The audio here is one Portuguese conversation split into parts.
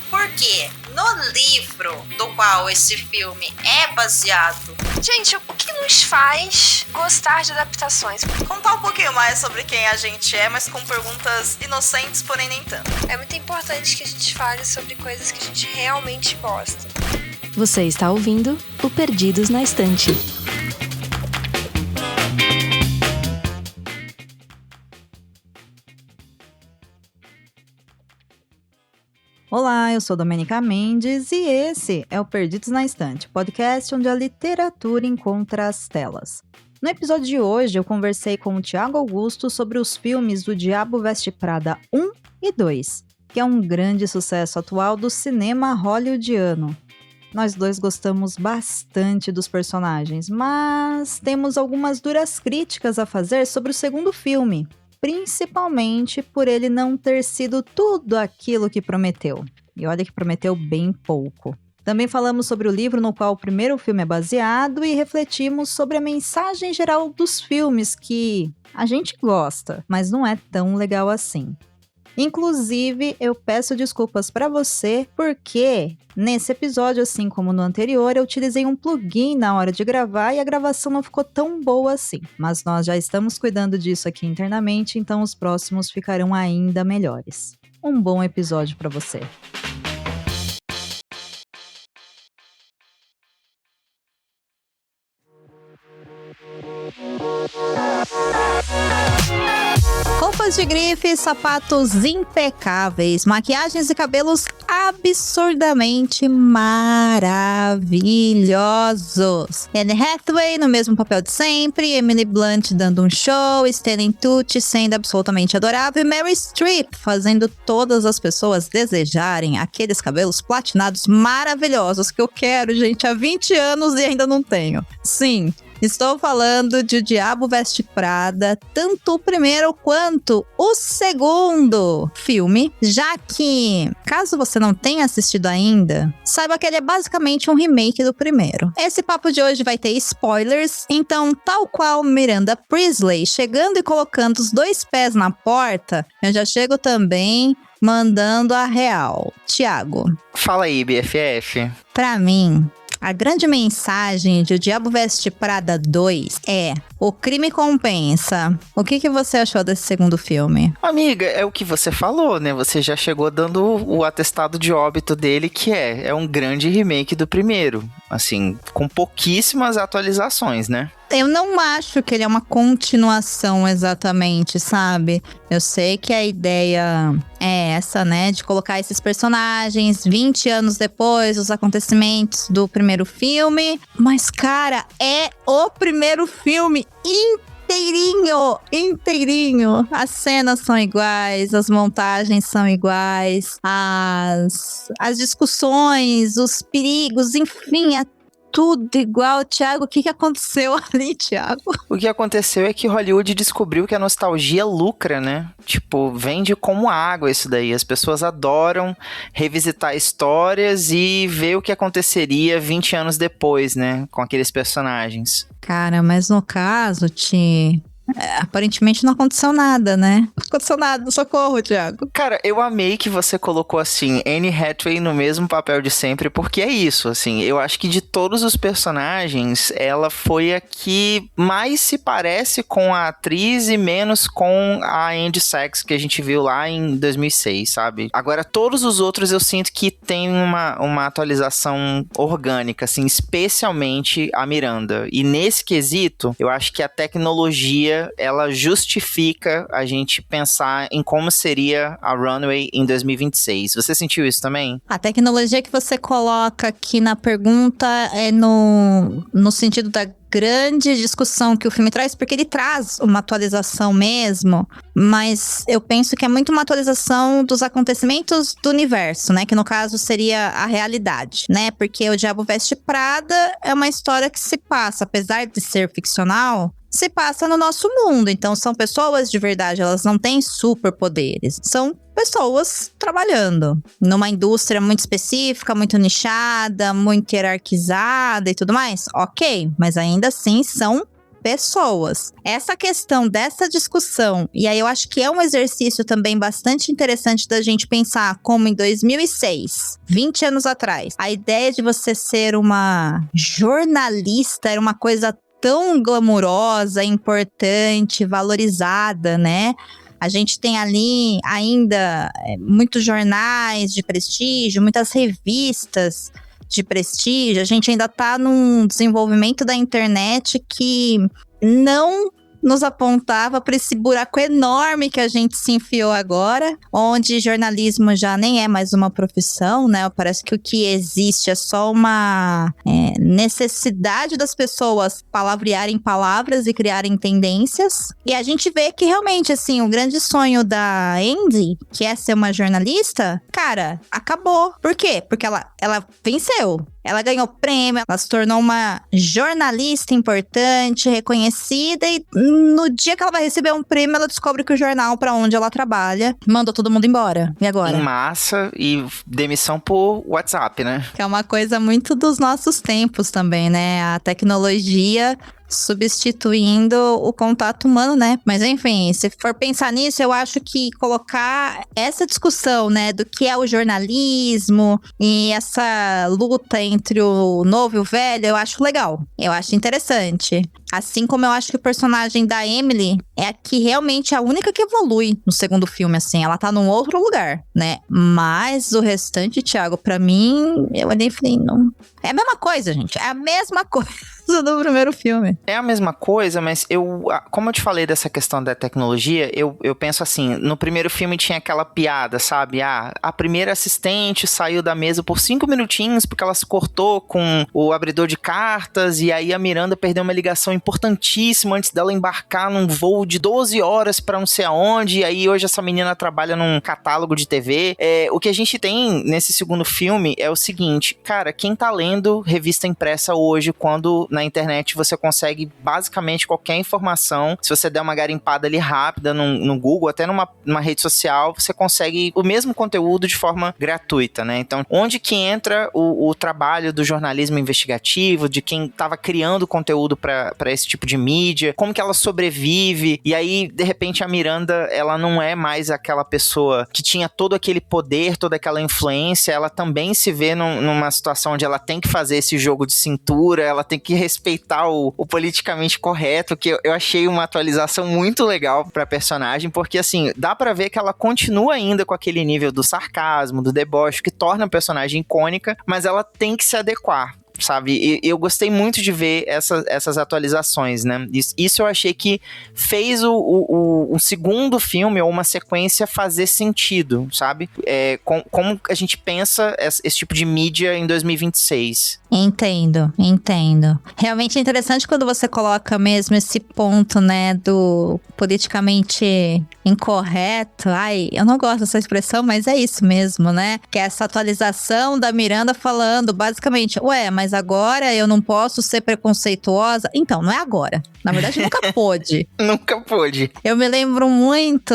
Porque no livro do qual esse filme é baseado... Gente, o que nos faz gostar de adaptações? Contar um pouquinho mais sobre quem a gente é, mas com perguntas inocentes, porém nem tanto. É muito importante que a gente fale sobre coisas que a gente realmente gosta. Você está ouvindo o Perdidos na Estante. Olá, eu sou Domenica Mendes e esse é o Perdidos na Estante, podcast onde a literatura encontra as telas. No episódio de hoje, eu conversei com o Thiago Augusto sobre os filmes do Diabo Veste Prada 1 e 2, que é um grande sucesso atual do cinema hollywoodiano. Nós dois gostamos bastante dos personagens, mas temos algumas duras críticas a fazer sobre o segundo filme, principalmente por ele não ter sido tudo aquilo que prometeu. E olha que prometeu bem pouco. Também falamos sobre o livro no qual o primeiro filme é baseado e refletimos sobre a mensagem geral dos filmes que a gente gosta, mas não é tão legal assim. Inclusive, eu peço desculpas para você porque nesse episódio, assim como no anterior, eu utilizei um plugin na hora de gravar e a gravação não ficou tão boa assim. Mas nós já estamos cuidando disso aqui internamente, então os próximos ficarão ainda melhores. Um bom episódio para você. Roupas de grife, sapatos impecáveis, maquiagens e cabelos absurdamente maravilhosos. Anne Hathaway no mesmo papel de sempre, Emily Blunt dando um show, Stanley Tucci sendo absolutamente adorável e Meryl Streep fazendo todas as pessoas desejarem aqueles cabelos platinados maravilhosos que eu quero, gente, há 20 anos e ainda não tenho. Sim. Estou falando de O Diabo Veste Prada, tanto o primeiro quanto o segundo filme, já que, caso você não tenha assistido ainda, saiba que ele é basicamente um remake do primeiro. Esse papo de hoje vai ter spoilers, então, tal qual Miranda Priestly chegando e colocando os 2 pés na porta, eu já chego também mandando a real. Thiago. Fala aí, BFF. Pra mim, a grande mensagem de O Diabo Veste Prada 2 é: o crime compensa. O que você achou desse segundo filme? Amiga, é o que você falou, né? Você já chegou dando o atestado de óbito dele, que é um grande remake do primeiro. Assim, com pouquíssimas atualizações, né? Eu não acho que ele é uma continuação exatamente, sabe? Eu sei que a ideia é essa, né? De colocar esses personagens 20 anos depois dos acontecimentos do primeiro filme. Mas, cara, é o primeiro filme inteirinho. As cenas são iguais, as montagens são iguais, as discussões, os perigos, enfim, é tudo igual. Thiago, o que aconteceu ali, Thiago? O que aconteceu é que Hollywood descobriu que a nostalgia lucra, né? Tipo, vende como água isso daí. As pessoas adoram revisitar histórias e ver o que aconteceria 20 anos depois, né? Com aqueles personagens. Cara, mas no caso, aparentemente não aconteceu nada, né? Não aconteceu nada, socorro, Thiago. Cara, eu amei que você colocou, assim, Anne Hathaway no mesmo papel de sempre, porque é isso, assim, eu acho que de todos os personagens, ela foi a que mais se parece com a atriz e menos com a Andy Sachs que a gente viu lá em 2006, sabe? Agora, todos os outros eu sinto que tem uma atualização orgânica, assim, especialmente a Miranda. E nesse quesito, eu acho que a tecnologia ela justifica a gente pensar em como seria a Runway em 2026. Você sentiu isso também? A tecnologia que você coloca aqui na pergunta é no sentido da grande discussão que o filme traz, porque ele traz uma atualização mesmo, mas eu penso que é muito uma atualização dos acontecimentos do universo, né? Que no caso seria a realidade, né? Porque O Diabo Veste Prada é uma história que se passa, apesar de ser ficcional, se passa no nosso mundo. Então são pessoas de verdade, elas não têm superpoderes. São pessoas trabalhando numa indústria muito específica, muito nichada, muito hierarquizada e tudo mais. Ok, mas ainda assim são pessoas. Essa questão dessa discussão, e aí eu acho que é um exercício também bastante interessante da gente pensar como em 2006, 20 anos atrás, a ideia de você ser uma jornalista era uma coisa tão glamurosa, importante, valorizada, né? A gente tem ali ainda muitos jornais de prestígio, muitas revistas de prestígio. A gente ainda está num desenvolvimento da internet que não nos apontava para esse buraco enorme que a gente se enfiou agora, onde jornalismo já nem é mais uma profissão, né? Parece que o que existe é só uma necessidade das pessoas palavrearem palavras e criarem tendências. E a gente vê que realmente, assim, o grande sonho da Andy, que é ser uma jornalista, cara, acabou. Por quê? Porque ela venceu. Ela ganhou prêmio, ela se tornou uma jornalista importante, reconhecida, e no dia que ela vai receber um prêmio, ela descobre que o jornal pra onde ela trabalha mandou todo mundo embora. E agora? Em massa e demissão por WhatsApp, né? Que é uma coisa muito dos nossos tempos também, né? A tecnologia substituindo o contato humano, né? Mas enfim, se for pensar nisso, eu acho que colocar essa discussão, né, do que é o jornalismo e essa luta entre o novo e o velho, eu acho legal. Eu acho interessante. Assim como eu acho que o personagem da Emily é a que realmente é a única que evolui no segundo filme, assim. Ela tá num outro lugar, né? Mas o restante, Thiago, pra mim, eu olhei e falei, não. É a mesma coisa, gente. É a mesma coisa do primeiro filme. É a mesma coisa, mas como eu te falei dessa questão da tecnologia, eu penso assim, no primeiro filme tinha aquela piada, sabe? A primeira assistente saiu da mesa por 5 minutinhos porque ela se cortou com o abridor de cartas e aí a Miranda perdeu uma ligação importantíssima antes dela embarcar num voo de 12 horas pra não sei aonde, e aí hoje essa menina trabalha num catálogo de TV. O que a gente tem nesse segundo filme é o seguinte, cara, quem tá lendo revista impressa hoje, quando na internet você consegue basicamente qualquer informação, se você der uma garimpada ali rápida no Google, até numa rede social, você consegue o mesmo conteúdo de forma gratuita, né? Então, onde que entra o trabalho do jornalismo investigativo, de quem tava criando conteúdo pra esse tipo de mídia, como que ela sobrevive, e aí, de repente, a Miranda, ela não é mais aquela pessoa que tinha todo aquele poder, toda aquela influência, ela também se vê numa situação onde ela tem que fazer esse jogo de cintura, ela tem que respeitar o politicamente correto, que eu achei uma atualização muito legal pra personagem, porque assim, dá pra ver que ela continua ainda com aquele nível do sarcasmo, do deboche, que torna a personagem icônica, mas ela tem que se adequar, sabe? E eu gostei muito de ver essas atualizações, né? Isso eu achei que fez o segundo filme, ou uma sequência, fazer sentido, sabe? Como a gente pensa esse tipo de mídia em 2026. Entendo. Realmente é interessante quando você coloca mesmo esse ponto, né, do politicamente incorreto. Ai, eu não gosto dessa expressão, mas é isso mesmo, né? Que é essa atualização da Miranda falando, basicamente, mas agora eu não posso ser preconceituosa. Então, não é agora. Na verdade, nunca pôde. Nunca pôde. Eu me lembro muito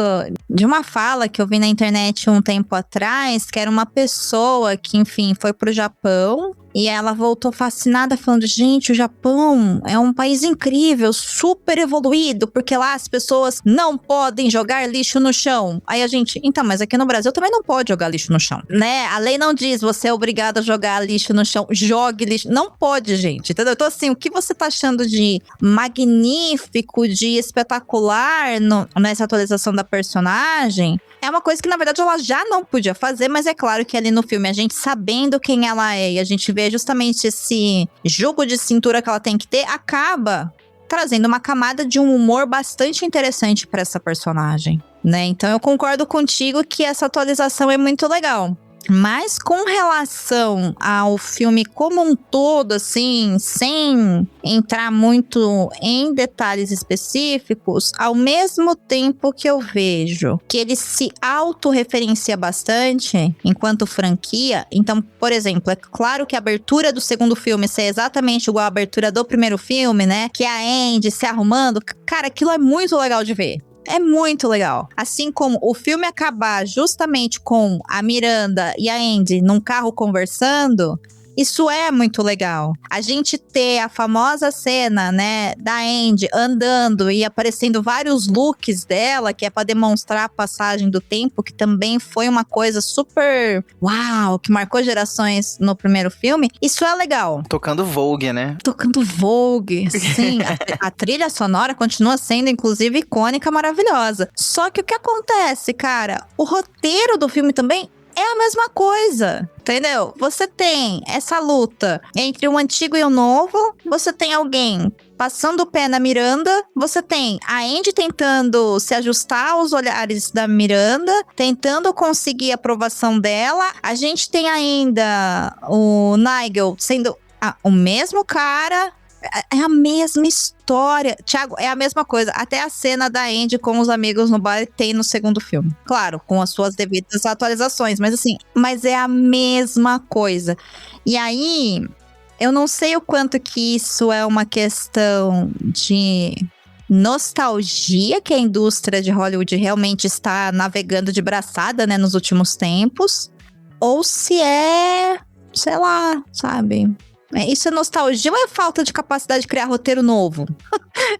de uma fala que eu vi na internet um tempo atrás, que era uma pessoa que, enfim, foi pro Japão. E ela voltou fascinada, falando, gente, o Japão é um país incrível, super evoluído, porque lá as pessoas não podem jogar lixo no chão. Aí a gente, então, mas aqui no Brasil também não pode jogar lixo no chão, né? A lei não diz, você é obrigado a jogar lixo no chão, jogue lixo. Não pode, gente, entendeu? Então, assim, o que você tá achando de magnífico, de espetacular nessa atualização da personagem, é uma coisa que, na verdade, ela já não podia fazer, mas é claro que ali no filme, a gente sabendo quem ela é, e a gente vê justamente esse jogo de cintura que ela tem que ter, acaba trazendo uma camada de um humor bastante interessante para essa personagem, né? Então eu concordo contigo que essa atualização é muito legal. Mas com relação ao filme como um todo, assim, sem entrar muito em detalhes específicos, ao mesmo tempo que eu vejo que ele se autorreferencia bastante enquanto franquia. Então, por exemplo, é claro que a abertura do segundo filme ser exatamente igual à abertura do primeiro filme, né? Que é a Andy se arrumando. Cara, aquilo é muito legal de ver. É muito legal. Assim como o filme acabar justamente com a Miranda e a Andy num carro conversando, Isso é muito legal. A gente ter a famosa cena, né, da Andy andando e aparecendo vários looks dela, que é pra demonstrar a passagem do tempo, que também foi uma coisa super uau, que marcou gerações no primeiro filme. Isso é legal. Tocando Vogue, né? Tocando Vogue, sim. A trilha sonora continua sendo, inclusive, icônica, maravilhosa. Só que o que acontece, cara? O roteiro do filme também é a mesma coisa, entendeu? Você tem essa luta entre o antigo e o novo, você tem alguém passando o pé na Miranda, você tem a Andy tentando se ajustar aos olhares da Miranda, tentando conseguir a aprovação dela, a gente tem ainda o Nigel sendo o mesmo cara. É a mesma história. Thiago, é a mesma coisa. Até a cena da Andy com os amigos no bar tem no segundo filme. Claro, com as suas devidas atualizações. Mas assim, mas é a mesma coisa. E aí, eu não sei o quanto que isso é uma questão de nostalgia que a indústria de Hollywood realmente está navegando de braçada, né, nos últimos tempos. Ou se é, sei lá, sabe... Isso é nostalgia ou é falta de capacidade de criar roteiro novo?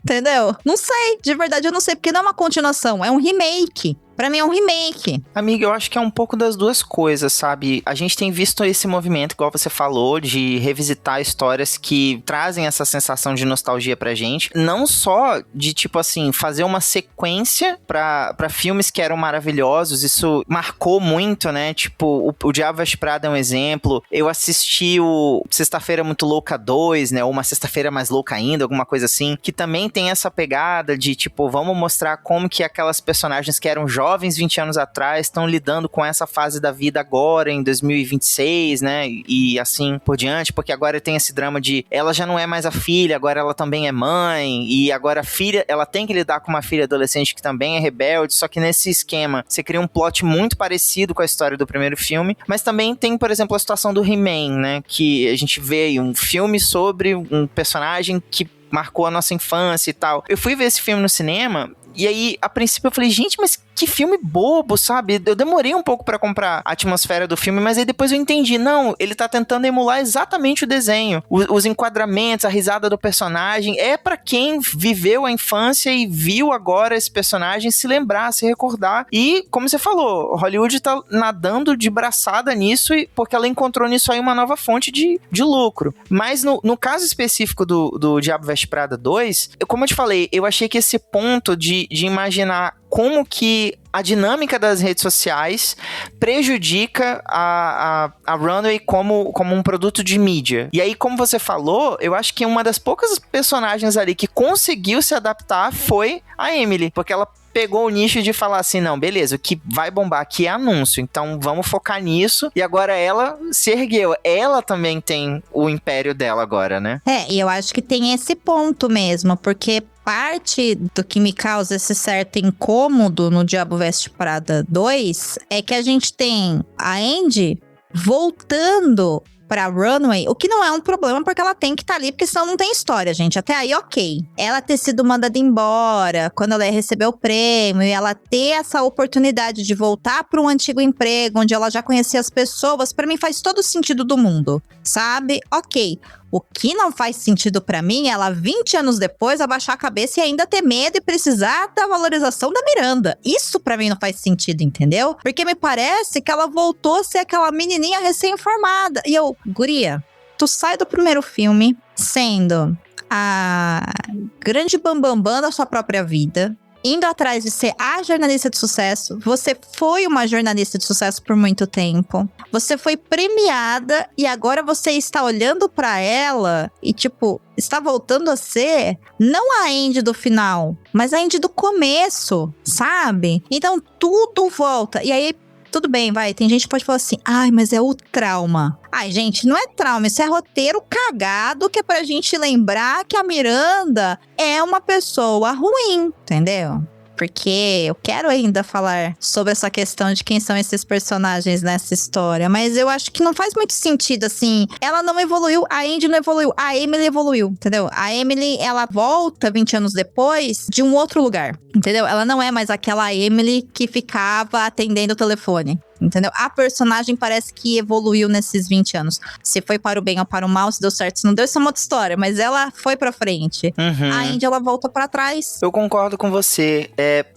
Entendeu? Não sei, de verdade eu não sei, porque não é uma continuação, é um remake. Pra mim é um remake. Amiga, eu acho que é um pouco das duas coisas, sabe? A gente tem visto esse movimento, igual você falou, de revisitar histórias que trazem essa sensação de nostalgia pra gente. Não só de, tipo assim, fazer uma sequência pra filmes que eram maravilhosos. Isso marcou muito, né? Tipo, o Diabo Veste Prada é um exemplo. Eu assisti o Sexta-feira Muito Louca 2, né? Ou Uma Sexta-feira Mais Louca Ainda, alguma coisa assim. Que também tem essa pegada de, tipo, vamos mostrar como que aquelas personagens que eram jovens 20 anos atrás estão lidando com essa fase da vida agora, em 2026, né, e assim por diante, porque agora tem esse drama de ela já não é mais a filha, agora ela também é mãe, e agora a filha, ela tem que lidar com uma filha adolescente que também é rebelde, só que nesse esquema, você cria um plot muito parecido com a história do primeiro filme, mas também tem, por exemplo, a situação do He-Man, né, que a gente vê aí um filme sobre um personagem que marcou a nossa infância e tal. Eu fui ver esse filme no cinema, e aí, a princípio, eu falei, gente, mas que filme bobo, sabe? Eu demorei um pouco pra comprar a atmosfera do filme, mas aí depois eu entendi. Não, ele tá tentando emular exatamente o desenho. Os enquadramentos, a risada do personagem. É pra quem viveu a infância e viu agora esse personagem se lembrar, se recordar. E, como você falou, Hollywood tá nadando de braçada nisso, porque ela encontrou nisso aí uma nova fonte de lucro. Mas no caso específico do Diabo Veste Prada 2, como eu te falei, eu achei que esse ponto de imaginar como que a dinâmica das redes sociais prejudica a Runway como um produto de mídia. E aí, como você falou, eu acho que uma das poucas personagens ali que conseguiu se adaptar foi a Emily, porque ela pegou o nicho de falar assim, não, beleza, o que vai bombar aqui é anúncio, então vamos focar nisso, e agora ela se ergueu, ela também tem o império dela agora, né? E eu acho que tem esse ponto mesmo, porque parte do que me causa esse certo incômodo no Diabo Veste Prada 2 é que a gente tem a Andy voltando pra Runway, o que não é um problema, porque ela tem que estar ali, porque senão não tem história, gente. Até aí, ok. Ela ter sido mandada embora, quando ela ia receber o prêmio, e ela ter essa oportunidade de voltar para um antigo emprego, onde ela já conhecia as pessoas, pra mim faz todo o sentido do mundo, sabe? Ok. O que não faz sentido pra mim é ela, 20 anos depois, abaixar a cabeça e ainda ter medo e precisar da valorização da Miranda. Isso pra mim não faz sentido, entendeu? Porque me parece que ela voltou a ser aquela menininha recém-formada. E eu, guria, tu sai do primeiro filme sendo a grande bambambam da sua própria vida, indo atrás de ser a jornalista de sucesso. Você foi uma jornalista de sucesso por muito tempo. Você foi premiada e agora você está olhando pra ela e, tipo, está voltando a ser não a Andy do final, mas a Andy do começo, sabe? Então tudo volta. E aí, tudo bem, vai. Tem gente que pode falar assim, ai, mas é o trauma. Ai, gente, não é trauma, isso é roteiro cagado que é pra gente lembrar que a Miranda é uma pessoa ruim, entendeu? Porque eu quero ainda falar sobre essa questão de quem são esses personagens nessa história, mas eu acho que não faz muito sentido, assim. Ela não evoluiu, a Andy não evoluiu, a Emily evoluiu, entendeu? A Emily, ela volta 20 anos depois de um outro lugar, entendeu? Ela não é mais aquela Emily que ficava atendendo o telefone. entendeu? A personagem parece que evoluiu nesses 20 anos. Se foi para o bem ou para o mal, se deu certo, se não deu, isso é uma outra história. Mas ela foi pra frente. A Indy, ela volta pra trás. Eu concordo com você.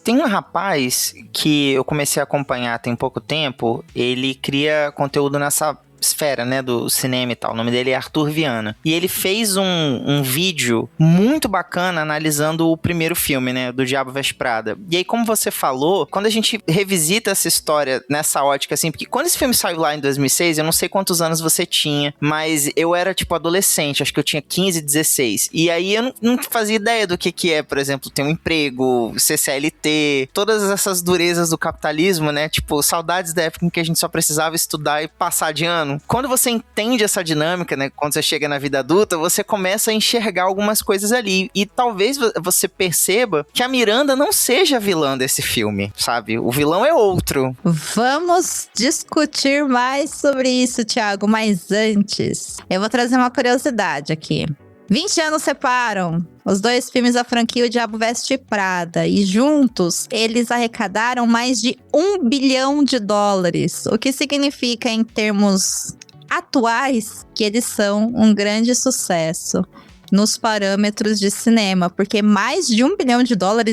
Tem um rapaz que eu comecei a acompanhar tem pouco tempo. Ele cria conteúdo nessa esfera, né, do cinema e tal. O nome dele é Arthur Viana. E ele fez um vídeo muito bacana analisando o primeiro filme, né, do Diabo Veste Prada. E aí, como você falou, quando a gente revisita essa história nessa ótica, assim, porque quando esse filme saiu lá em 2006, eu não sei quantos anos você tinha, mas eu era, tipo, adolescente, acho que eu tinha 15, 16. E aí eu não fazia ideia do que é, por exemplo, ter um emprego, ser CLT, todas essas durezas do capitalismo, né, tipo, saudades da época em que a gente só precisava estudar e passar de ano. Quando você entende essa dinâmica, né, quando você chega na vida adulta, você começa a enxergar algumas coisas ali. E talvez você perceba que a Miranda não seja a vilã desse filme, sabe? O vilão é outro. Vamos discutir mais sobre isso, Thiago, mas antes, eu vou trazer uma curiosidade aqui. 20 anos separam os dois filmes da franquia O Diabo Veste Prada, e juntos eles arrecadaram mais de US$1 bilhão, o que significa, em termos atuais, que eles são um grande sucesso nos parâmetros de cinema, porque mais de US$1 bilhão,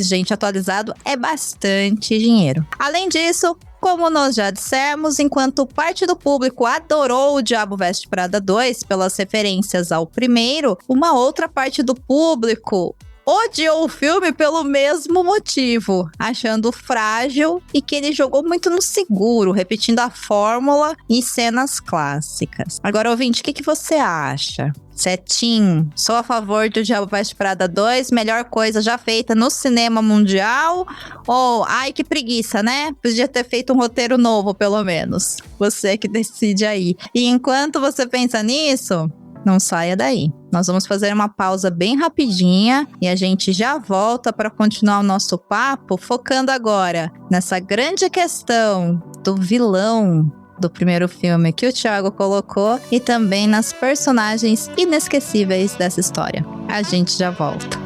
gente, atualizado, é bastante dinheiro. Além disso, como nós já dissemos, enquanto parte do público adorou o Diabo Veste Prada 2 pelas referências ao primeiro, uma outra parte do público odiou o filme pelo mesmo motivo, achando frágil e que ele jogou muito no seguro, repetindo a fórmula em cenas clássicas. Agora, ouvinte, o que você acha? Setinho, sou a favor do Diabo Veste Prada 2, melhor coisa já feita no cinema mundial? Ou, ai, que preguiça, né? Podia ter feito um roteiro novo, pelo menos. Você que decide aí. E enquanto você pensa nisso, não saia daí. Nós vamos fazer uma pausa bem rapidinha e a gente já volta para continuar o nosso papo, focando agora nessa grande questão do vilão do primeiro filme que o Thiago colocou e também nas personagens inesquecíveis dessa história. A gente já volta.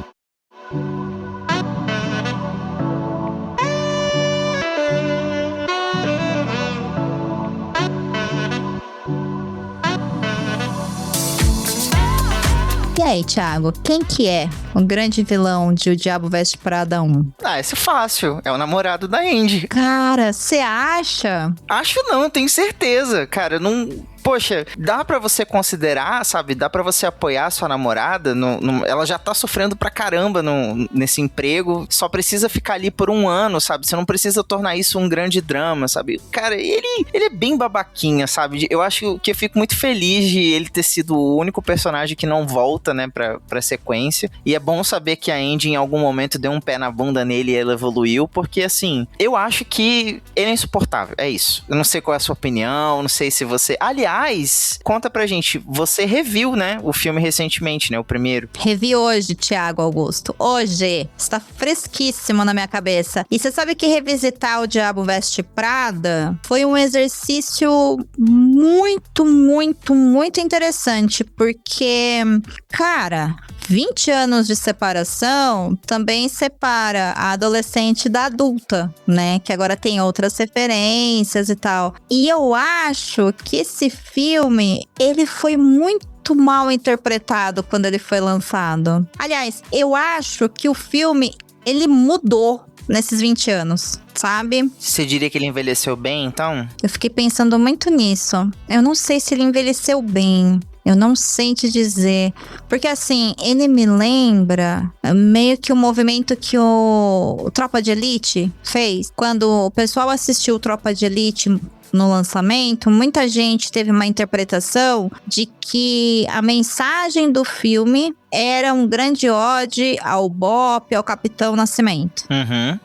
E aí, Thiago, quem que é o grande vilão de O Diabo Veste Prada 1? Esse é fácil. É o namorado da Indy. Cara, você acha? Acho não, eu tenho certeza. Cara, não... Poxa, dá pra você considerar, sabe? Dá pra você apoiar sua namorada. Ela já tá sofrendo pra caramba nesse emprego. Só precisa ficar ali por 1 ano, sabe? Você não precisa tornar isso um grande drama, sabe? Cara, ele é bem babaquinha, sabe? Eu acho que eu fico muito feliz de ele ter sido o único personagem que não volta, né, pra sequência. E é bom saber que a Andy em algum momento deu um pé na bunda nele e ela evoluiu. Porque, assim, eu acho que ele é insuportável. É isso. Eu não sei qual é a sua opinião, não sei se você... Aliás, conta pra gente, você reviu, né, o filme recentemente, né, o primeiro. Revi hoje, Thiago Augusto. Hoje. Está fresquíssimo na minha cabeça. E você sabe que revisitar O Diabo Veste Prada foi um exercício muito, muito, muito interessante. Porque, cara... 20 anos de separação também separa a adolescente da adulta, né? Que agora tem outras referências e tal. E eu acho que esse filme, ele foi muito mal interpretado quando ele foi lançado. Aliás, eu acho que o filme, ele mudou nesses 20 anos, sabe? Você diria que ele envelheceu bem, então? Eu fiquei pensando muito nisso. Eu não sei se ele envelheceu bem. Eu não sei te dizer. Porque, assim, ele me lembra meio que o movimento que o Tropa de Elite fez. Quando o pessoal assistiu o Tropa de Elite no lançamento, muita gente teve uma interpretação de que a mensagem do filme era um grande ode ao Bop, ao Capitão Nascimento.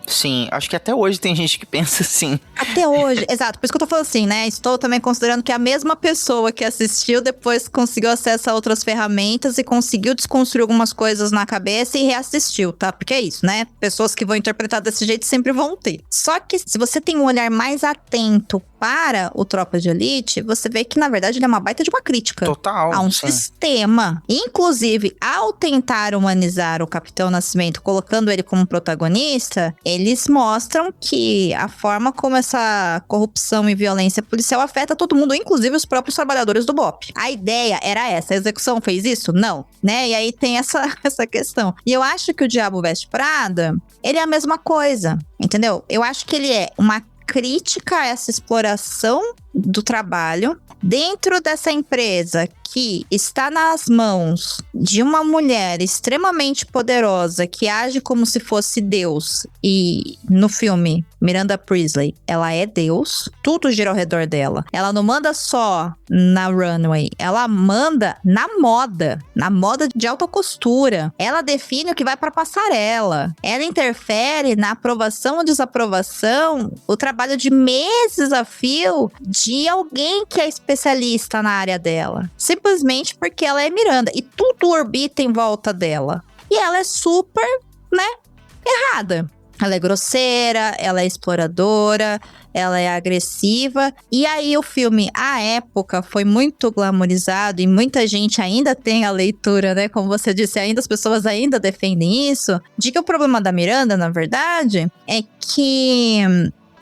Sim, acho que até hoje tem gente que pensa assim. Até hoje, exato. Por isso que eu tô falando assim, né? Estou também considerando que a mesma pessoa que assistiu depois conseguiu acesso a outras ferramentas e conseguiu desconstruir algumas coisas na cabeça e reassistiu, tá? Porque é isso, né? Pessoas que vão interpretar desse jeito sempre vão ter. Só que se você tem um olhar mais atento para o Tropa de Elite, você vê que, na verdade, ele é uma baita de uma crítica. Total. A um sim. sistema. Inclusive, ao tentar humanizar o Capitão Nascimento, colocando ele como protagonista, eles mostram que a forma como essa corrupção e violência policial afeta todo mundo, inclusive os próprios trabalhadores do BOPE. A ideia era essa. A execução fez isso? Não. Né? E aí tem essa questão. E eu acho que o Diabo Veste Prada, ele é a mesma coisa. Entendeu? Eu acho que ele é uma crítica a essa exploração do trabalho dentro dessa empresa que está nas mãos de uma mulher extremamente poderosa que age como se fosse Deus. E no filme, Miranda Priestley, ela é Deus, tudo gira ao redor dela. Ela não manda só na runway, ela manda na moda de alta costura. Ela define o que vai para passarela. Ela interfere na aprovação ou desaprovação, o trabalho de meses a fio de alguém que é especialista na área dela. Simplesmente porque ela é Miranda e tudo orbita em volta dela. E ela é super, errada. Ela é grosseira, ela é exploradora, ela é agressiva. E aí o filme, à época, foi muito glamorizado e muita gente ainda tem a leitura, né? Como você disse, as pessoas ainda defendem isso. De que o problema da Miranda, na verdade, é que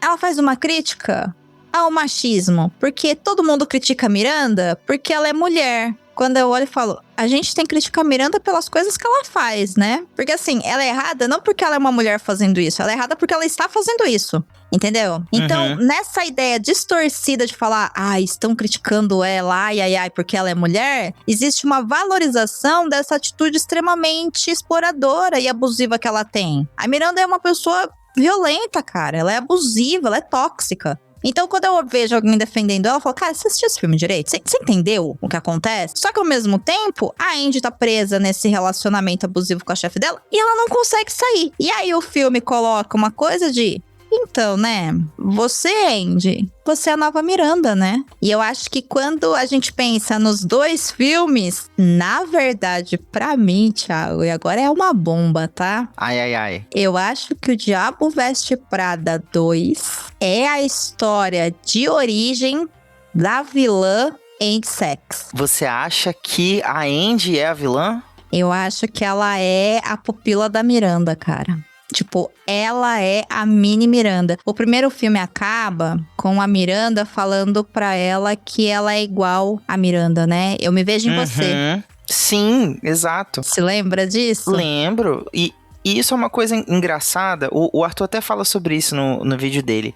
ela faz uma crítica ao machismo. Porque todo mundo critica a Miranda porque ela é mulher. Quando eu olho e falo, a gente tem que criticar a Miranda pelas coisas que ela faz, né? Porque assim, ela é errada não porque ela é uma mulher fazendo isso, ela é errada porque ela está fazendo isso, entendeu? Então, nessa ideia distorcida de falar, estão criticando ela, ai, porque ela é mulher, existe uma valorização dessa atitude extremamente exploradora e abusiva que ela tem. A Miranda é uma pessoa violenta, cara, ela é abusiva, ela é tóxica. Então, quando eu vejo alguém defendendo ela, eu falo, cara, você assistiu esse filme direito? Você entendeu o que acontece? Só que, ao mesmo tempo, a Andy tá presa nesse relacionamento abusivo com a chefe dela e ela não consegue sair. E aí, o filme coloca uma coisa de... Então, né? Você, Andy, você é a nova Miranda, né? E eu acho que quando a gente pensa nos dois filmes, na verdade, pra mim, Thiago, e agora é uma bomba, tá? Ai. Eu acho que o Diabo Veste Prada 2 é a história de origem da vilã Andy Sachs. Você acha que a Andy é a vilã? Eu acho que ela é a pupila da Miranda, cara. Tipo, ela é a mini Miranda. O primeiro filme acaba com a Miranda falando pra ela que ela é igual a Miranda, né? Eu me vejo em você. Sim, exato. Se lembra disso? Lembro. E isso é uma coisa engraçada. O Arthur até fala sobre isso no vídeo dele.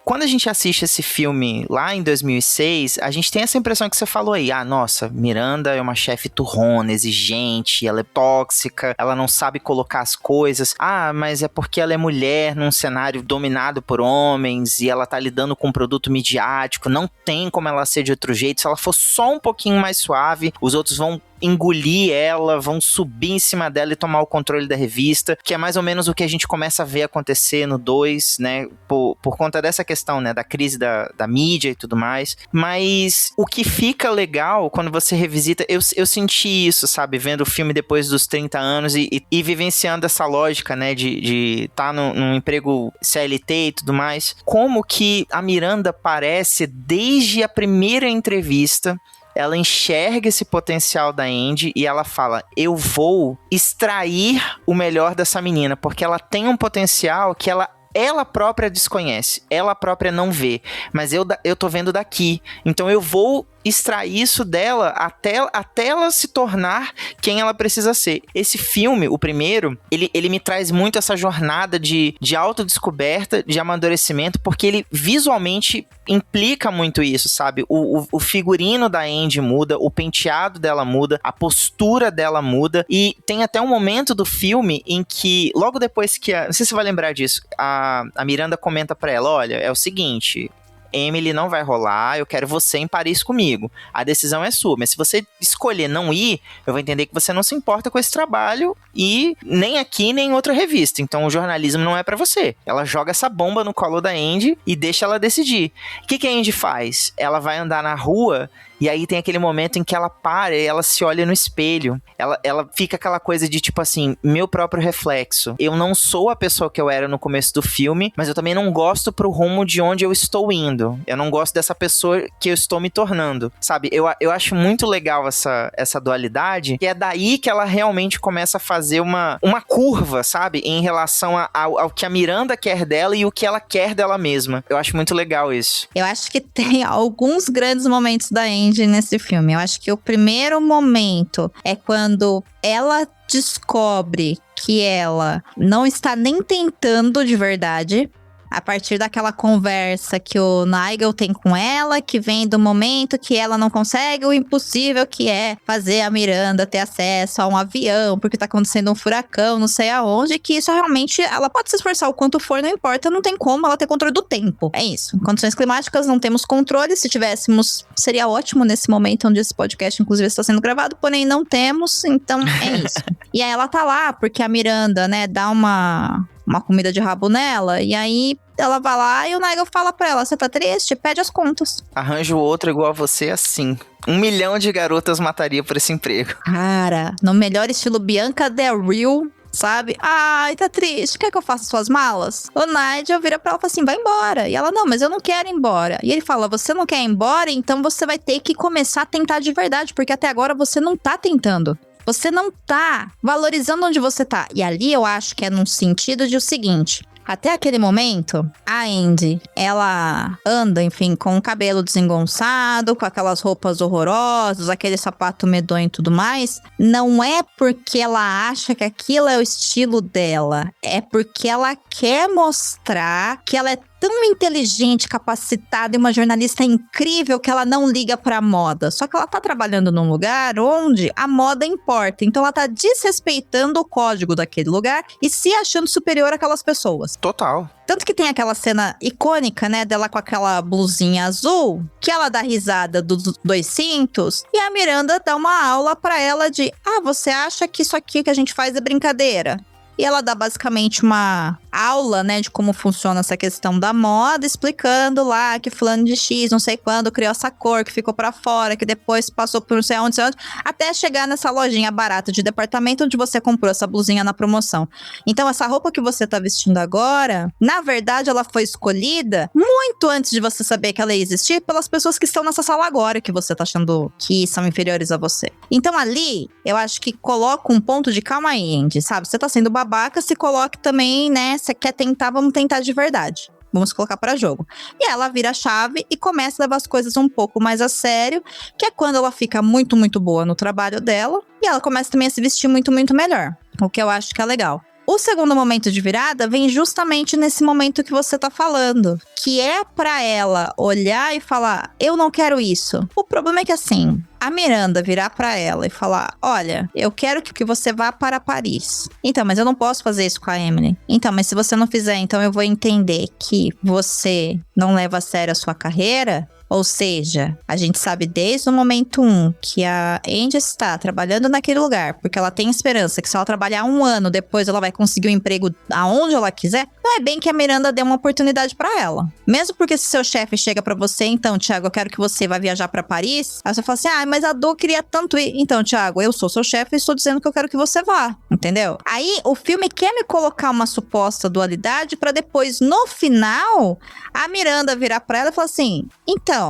Quando a gente assiste esse filme lá em 2006, a gente tem essa impressão que você falou aí. Nossa, Miranda é uma chefe turrona, exigente, ela é tóxica, ela não sabe colocar as coisas. Mas é porque ela é mulher num cenário dominado por homens e ela tá lidando com um produto midiático, não tem como ela ser de outro jeito. Se ela for só um pouquinho mais suave, os outros vão engolir ela, vão subir em cima dela e tomar o controle da revista, que é mais ou menos o que a gente começa a ver acontecer no 2, né, por conta dessa questão, né, da crise da mídia e tudo mais. Mas o que fica legal quando você revisita, eu senti isso, sabe, vendo o filme depois dos 30 anos e vivenciando essa lógica, né, de estar num emprego CLT e tudo mais, como que a Miranda parece, desde a primeira entrevista, ela enxerga esse potencial da Andy e ela fala, eu vou extrair o melhor dessa menina, porque ela tem um potencial que ela própria desconhece, ela própria não vê, mas eu tô vendo daqui, então eu vou extrair isso dela até ela se tornar quem ela precisa ser. Esse filme, o primeiro, ele me traz muito essa jornada de autodescoberta, de amadurecimento, porque ele visualmente implica muito isso, sabe? O figurino da Andy muda, o penteado dela muda, a postura dela muda, e tem até um momento do filme em que, logo depois que não sei se você vai lembrar disso, a Miranda comenta pra ela, olha, é o seguinte, Emily não vai rolar, eu quero você em Paris comigo. A decisão é sua, mas se você escolher não ir, eu vou entender que você não se importa com esse trabalho e nem aqui, nem em outra revista. Então o jornalismo não é pra você. Ela joga essa bomba no colo da Andy e deixa ela decidir. O que a Andy faz? Ela vai andar na rua E aí tem aquele momento em que ela para e ela se olha no espelho. Ela fica aquela coisa de tipo assim, meu próprio reflexo. Eu não sou a pessoa que eu era no começo do filme, mas eu também não gosto pro rumo de onde eu estou indo. Eu não gosto dessa pessoa que eu estou me tornando, sabe? Eu acho muito legal essa dualidade, e é daí que ela realmente começa a fazer uma curva, sabe? Em relação ao que a Miranda quer dela e o que ela quer dela mesma. Eu acho muito legal isso. Eu acho que tem alguns grandes momentos da Andy nesse filme. Eu acho que o primeiro momento é quando ela descobre que ela não está nem tentando de verdade. A partir daquela conversa que o Nigel tem com ela, que vem do momento que ela não consegue o impossível, que é fazer a Miranda ter acesso a um avião, porque tá acontecendo um furacão, não sei aonde, que isso realmente, ela pode se esforçar o quanto for, não importa, não tem como ela ter controle do tempo. É isso. Em condições climáticas não temos controle, se tivéssemos, seria ótimo nesse momento onde esse podcast, inclusive, está sendo gravado, porém não temos, então é isso. E aí ela tá lá, porque a Miranda, né, dá uma comida de rabo nela, e aí ela vai lá e o Nigel fala pra ela, você tá triste? Pede as contas. Arranja o outro igual a você assim. 1 milhão de garotas mataria por esse emprego. Cara, no melhor estilo Bianca Del Rio, sabe? Ai, tá triste, quer que eu faça suas malas? O Nigel vira pra ela e fala assim, vai embora. E ela, não, mas eu não quero ir embora. E ele fala, você não quer ir embora? Então você vai ter que começar a tentar de verdade, porque até agora você não tá tentando. Você não tá valorizando onde você tá. E ali eu acho que é num sentido de o seguinte... Até aquele momento, a Andy, ela anda, enfim, com o cabelo desengonçado, com aquelas roupas horrorosas, aquele sapato medonho e tudo mais. Não é porque ela acha que aquilo é o estilo dela. É porque ela quer mostrar que ela é tão inteligente, capacitada e uma jornalista incrível que ela não liga pra moda. Só que ela tá trabalhando num lugar onde a moda importa. Então ela tá desrespeitando o código daquele lugar e se achando superior àquelas pessoas. Total. Tanto que tem aquela cena icônica, né, dela com aquela blusinha azul, que ela dá risada dos 2 cintos, e a Miranda dá uma aula pra ela de, você acha que isso aqui que a gente faz é brincadeira? E ela dá basicamente uma aula, né, de como funciona essa questão da moda, explicando lá que fulano de X, não sei quando, criou essa cor, que ficou pra fora, que depois passou por não sei onde, até chegar nessa lojinha barata de departamento onde você comprou essa blusinha na promoção. Então, essa roupa que você tá vestindo agora, na verdade, ela foi escolhida muito antes de você saber que ela ia existir pelas pessoas que estão nessa sala agora, que você tá achando que são inferiores a você. Então, ali, eu acho que coloca um ponto de calma aí, Andy, sabe? Você tá sendo babaca, se coloque também, né? Você quer tentar, vamos tentar de verdade. Vamos colocar pra jogo. E ela vira a chave e começa a levar as coisas um pouco mais a sério, que é quando ela fica muito, muito boa no trabalho dela. E ela começa também a se vestir muito, muito melhor. O que eu acho que é legal. O segundo momento de virada vem justamente nesse momento que você tá falando, que é pra ela olhar e falar, eu não quero isso. O problema é que assim, a Miranda virar pra ela e falar, olha, eu quero que você vá para Paris. Então, mas eu não posso fazer isso com a Emily. Então, mas se você não fizer, então eu vou entender que você não leva a sério a sua carreira. Ou seja, a gente sabe desde o momento 1 que a Andy está trabalhando naquele lugar, porque ela tem esperança que se ela trabalhar 1 ano, depois ela vai conseguir um emprego aonde ela quiser, não é bem que a Miranda dê uma oportunidade pra ela. Mesmo porque se seu chefe chega pra você, então, Thiago, eu quero que você vá viajar pra Paris, aí você fala assim, mas a Dô queria tanto ir. Então, Thiago, eu sou seu chefe e estou dizendo que eu quero que você vá, entendeu? Aí, o filme quer me colocar uma suposta dualidade pra depois, no final, a Miranda virar pra ela e falar assim, então,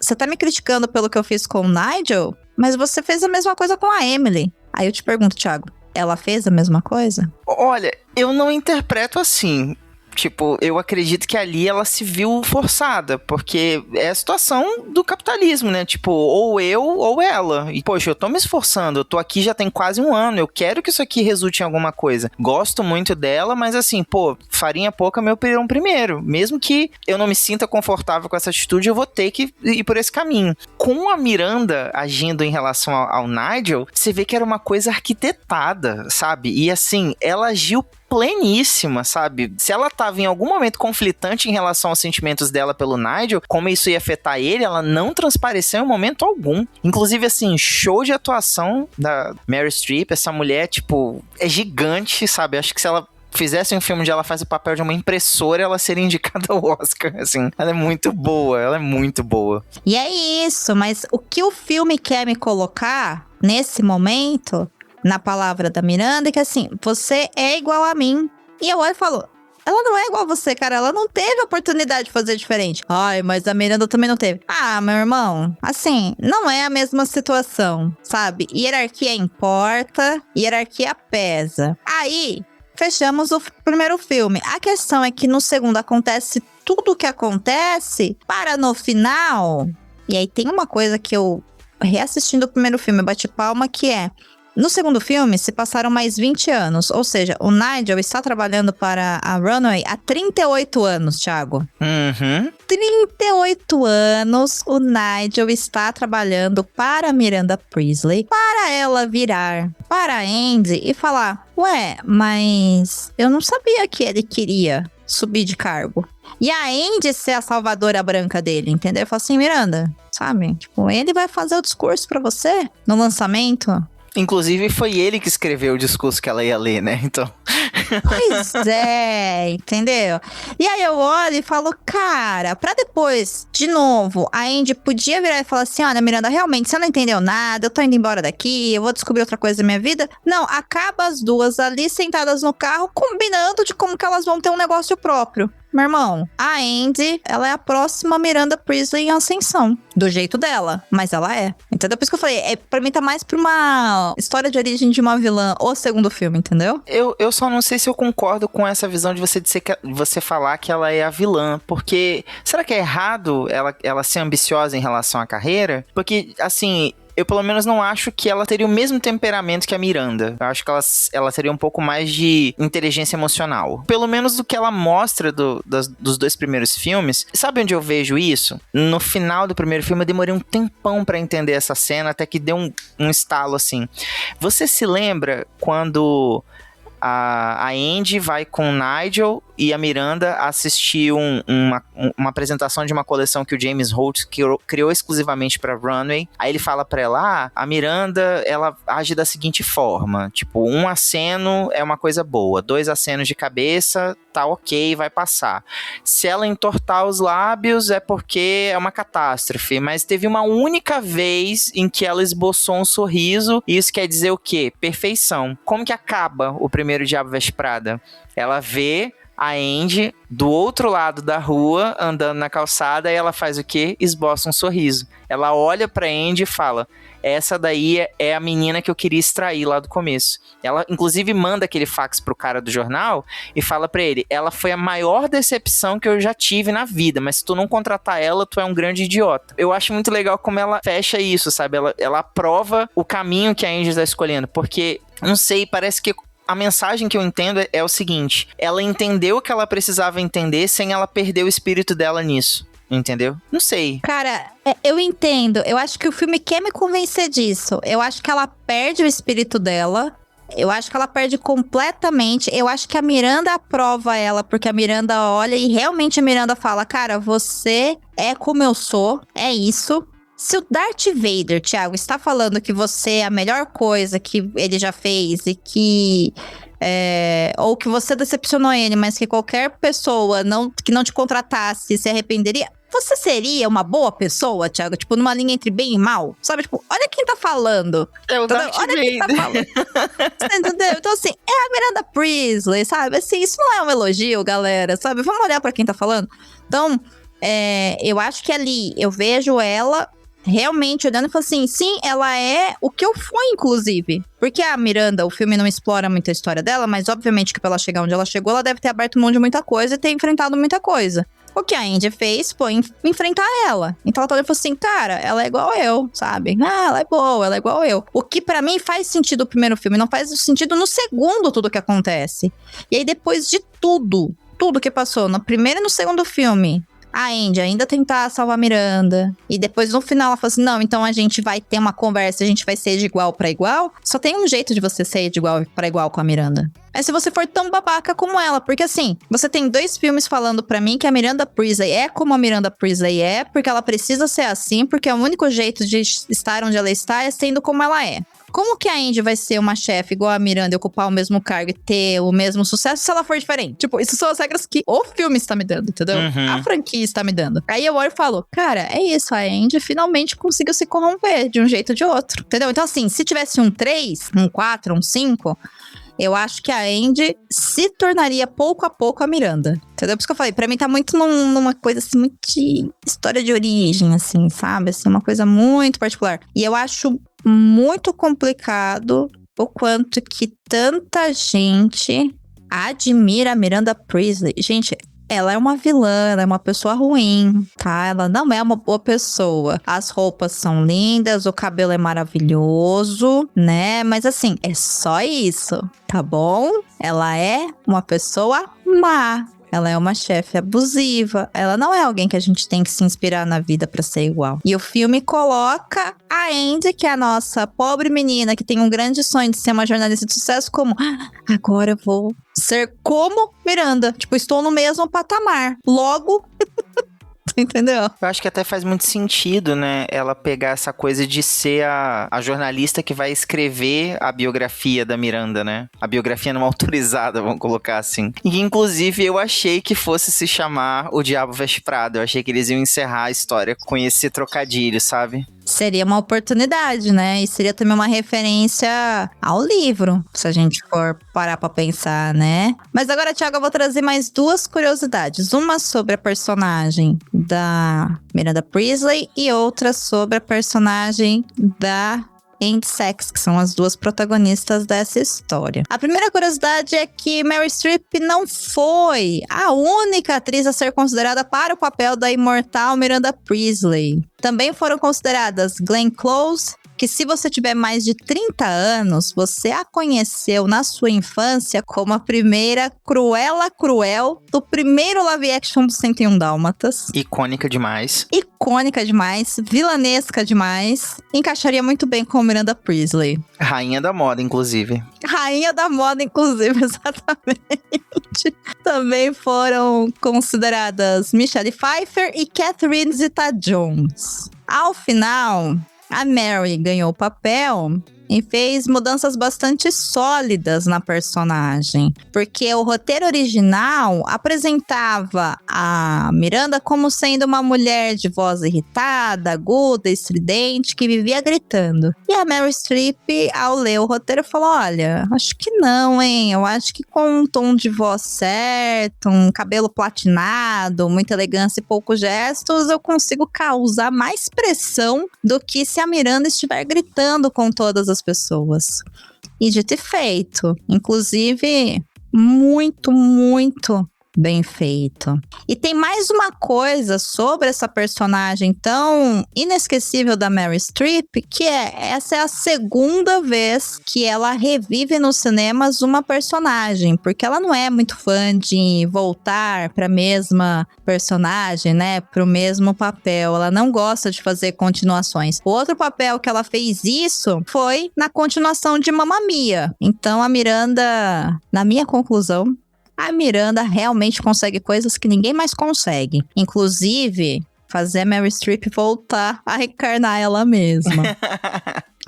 você tá me criticando pelo que eu fiz com o Nigel, mas você fez a mesma coisa com a Emily. Aí eu te pergunto, Thiago, ela fez a mesma coisa? Olha, eu não interpreto assim. Tipo, eu acredito que ali ela se viu forçada, porque é a situação do capitalismo, né? Tipo, ou eu ou ela. E, poxa, eu tô me esforçando, eu tô aqui já tem quase 1 ano, eu quero que isso aqui resulte em alguma coisa. Gosto muito dela, mas assim, farinha pouca, meu pirão primeiro. Mesmo que eu não me sinta confortável com essa atitude, eu vou ter que ir por esse caminho. Com a Miranda agindo em relação ao Nigel, você vê que era uma coisa arquitetada, sabe? E assim, ela agiu pleníssima, sabe? Se ela tava em algum momento conflitante em relação aos sentimentos dela pelo Nigel, como isso ia afetar ele, ela não transpareceu em momento algum. Inclusive, assim, show de atuação da Meryl Streep, essa mulher, tipo, é gigante, sabe? Acho que se ela fizesse um filme onde ela faz o papel de uma impressora, ela seria indicada ao Oscar, assim. Ela é muito boa. E é isso, mas o que o filme quer me colocar, nesse momento, na palavra da Miranda, é que assim, você é igual a mim. E eu olho e falo, ela não é igual a você, cara. Ela não teve a oportunidade de fazer diferente. Ai, mas a Miranda também não teve. Ah, meu irmão, assim, não é a mesma situação, sabe? Hierarquia importa, hierarquia pesa. Aí, fechamos o primeiro filme. A questão é que no segundo acontece tudo o que acontece para no final... E aí tem uma coisa que eu, reassistindo o primeiro filme, bati palma, que é... No segundo filme, se passaram mais 20 anos. Ou seja, o Nigel está trabalhando para a Runway há 38 anos, Thiago. 38 anos, o Nigel está trabalhando para a Miranda Priestly, para ela virar para a Andy e falar, ué, mas eu não sabia que ele queria subir de cargo. E a Andy ser a salvadora branca dele, entendeu? Eu falo assim, Miranda, sabe? Tipo, ele vai fazer o discurso para você no lançamento. Inclusive, foi ele que escreveu o discurso que ela ia ler, né? Então... Pois é, entendeu? E aí eu olho e falo, cara, pra depois, de novo, a Andy podia virar e falar assim, olha, Miranda, realmente, você não entendeu nada, eu tô indo embora daqui, eu vou descobrir outra coisa da minha vida. Não, acaba as duas ali sentadas no carro, combinando de como que elas vão ter um negócio próprio. Meu irmão, a Andy, ela é a próxima Miranda Priestly em ascensão. Do jeito dela, mas ela é. Entendeu? Por isso que eu falei, pra mim tá mais pra uma história de origem de uma vilã, o segundo filme, entendeu? Eu só não sei se eu concordo com essa visão de você dizer que você falar que ela é a vilã, porque será que é errado ela ser ambiciosa em relação à carreira? Porque, assim... Eu, pelo menos, não acho que ela teria o mesmo temperamento que a Miranda. Eu acho que ela teria um pouco mais de inteligência emocional. Pelo menos do que ela mostra dos dois primeiros filmes. Sabe onde eu vejo isso? No final do primeiro filme, eu demorei um tempão pra entender essa cena, até que deu um estalo, assim. Você se lembra quando... A Andy vai com o Nigel e a Miranda assistir uma apresentação de uma coleção que o James Holt criou exclusivamente pra Runway. Aí ele fala pra ela, a Miranda, ela age da seguinte forma, tipo, um aceno é uma coisa boa, 2 acenos de cabeça, tá ok, vai passar. Se ela entortar os lábios é porque é uma catástrofe, mas teve uma única vez em que ela esboçou um sorriso, e isso quer dizer o quê? Perfeição. Como que acaba o primeiro Diabo Veste Prada? Ela vê a Andy do outro lado da rua, andando na calçada, e ela faz o quê? Esboça um sorriso. Ela olha pra Andy e fala, essa daí é a menina que eu queria extrair lá do começo. Ela, inclusive, manda aquele fax pro cara do jornal e fala pra ele, ela foi a maior decepção que eu já tive na vida, mas se tu não contratar ela, tu é um grande idiota. Eu acho muito legal como ela fecha isso, sabe? Ela aprova o caminho que a Andy está escolhendo, porque, não sei, parece que a mensagem que eu entendo é o seguinte, ela entendeu o que ela precisava entender sem ela perder o espírito dela nisso. Entendeu? Não sei. Cara, eu entendo. Eu acho que o filme quer me convencer disso. Eu acho que ela perde o espírito dela. Eu acho que ela perde completamente. Eu acho que a Miranda aprova ela, porque a Miranda olha e realmente a Miranda fala, cara, você é como eu sou, é isso. Se o Darth Vader, Thiago, está falando que você é a melhor coisa que ele já fez e que... ou que você decepcionou ele, mas que qualquer pessoa que não te contratasse se arrependeria... Você seria uma boa pessoa, Thiago? Tipo, numa linha entre bem e mal? Sabe, tipo, olha quem tá falando. É o Darth Vader. Olha quem tá falando. Você entendeu? Então, assim, é a Miranda Priestly, sabe? Assim, isso não é um elogio, galera, sabe? Vamos olhar pra quem tá falando. Então, eu acho que ali, eu vejo ela... realmente olhando e falando assim, sim, ela é o que eu fui, inclusive. Porque a Miranda, o filme não explora muito a história dela, mas obviamente que pra ela chegar onde ela chegou, ela deve ter aberto mão de muita coisa e ter enfrentado muita coisa. O que a Andy fez foi enfrentar ela. Então ela tá olhando e falou assim, cara, ela é igual eu, sabe? Ah, ela é boa, ela é igual eu. O que pra mim faz sentido no primeiro filme, não faz sentido no segundo tudo que acontece. E aí depois de tudo que passou no primeiro e no segundo filme... a Andy ainda tentar salvar a Miranda. E depois, no final, ela fala assim, não, então a gente vai ter uma conversa, a gente vai ser de igual pra igual. Só tem um jeito de você ser de igual pra igual com a Miranda. é se você for tão babaca como ela. Porque assim, você tem 2 filmes falando pra mim que a Miranda Priestley é como a Miranda Priestley é, porque ela precisa ser assim, porque é o único jeito de estar onde ela está é sendo como ela é. Como que a Andy vai ser uma chefe igual a Miranda e ocupar o mesmo cargo e ter o mesmo sucesso se ela for diferente? Tipo, isso são as regras que o filme está me dando, entendeu? A franquia está me dando. Aí eu olho e falo, cara, é isso, a Andy finalmente conseguiu se corromper de um jeito ou de outro, entendeu? Então assim, se tivesse um 3, um 4, um 5... eu acho que a Andy se tornaria pouco a pouco a Miranda. Entendeu? Por isso que eu falei, pra mim tá muito numa coisa assim, muito de história de origem, assim, sabe? Assim, uma coisa muito particular. E eu acho muito complicado o quanto que tanta gente admira a Miranda Priestley. Gente, ela é uma vilã, ela é uma pessoa ruim, tá? Ela não é uma boa pessoa. As roupas são lindas, o cabelo é maravilhoso, né? Mas assim, é só isso, tá bom? Ela é uma pessoa má. Ela é uma chefe abusiva. Ela não é alguém que a gente tem que se inspirar na vida pra ser igual. E o filme coloca a Andy, que é a nossa pobre menina, que tem um grande sonho de ser uma jornalista de sucesso, como... agora eu vou ser como Miranda. Tipo, estou no mesmo patamar. Logo... entendeu? Eu acho que até faz muito sentido, né? Ela pegar essa coisa de ser a jornalista que vai escrever a biografia da Miranda, né? A biografia não autorizada, vamos colocar assim. E inclusive eu achei que fosse se chamar O Diabo Veste Prada. Eu achei que eles iam encerrar a história com esse trocadilho, sabe? Seria uma oportunidade, né? E seria também uma referência ao livro, se a gente for parar pra pensar, né? Mas agora, Thiago, eu vou trazer mais 2 curiosidades. Uma sobre a personagem da Miranda Priestley e outra sobre a personagem da Andy Sachs, que são as 2 protagonistas dessa história. A primeira curiosidade é que Meryl Streep não foi a única atriz a ser considerada para o papel da imortal Miranda Priestley. Também foram consideradas Glenn Close, que se você tiver mais de 30 anos, você a conheceu na sua infância como a primeira Cruella Cruel do primeiro live action do 101 Dálmatas. Icônica demais. Icônica demais, vilanesca demais. Encaixaria muito bem com Miranda Priestley. Rainha da moda, inclusive. Rainha da moda, inclusive, exatamente. Também foram consideradas Michelle Pfeiffer e Catherine Zeta-Jones. Ao final... a Mary ganhou o papel e fez mudanças bastante sólidas na personagem. Porque o roteiro original apresentava a Miranda como sendo uma mulher de voz irritada, aguda, estridente, que vivia gritando. E a Meryl Streep, ao ler o roteiro, falou, olha, acho que não, hein? Eu acho que com um tom de voz certo, um cabelo platinado, muita elegância e poucos gestos, eu consigo causar mais pressão do que se a Miranda estiver gritando com todas as pessoas. E dito e feito. Inclusive, muito, muito bem feito. E tem mais uma coisa sobre essa personagem tão inesquecível da Meryl Streep, que essa é a segunda vez que ela revive nos cinemas uma personagem, porque ela não é muito fã de voltar para a mesma personagem, né, para o mesmo papel. Ela não gosta de fazer continuações. O outro papel que ela fez isso foi na continuação de Mamma Mia. Então a Miranda, na minha conclusão, a Miranda realmente consegue coisas que ninguém mais consegue. Inclusive, fazer a Meryl Streep voltar a reencarnar ela mesma.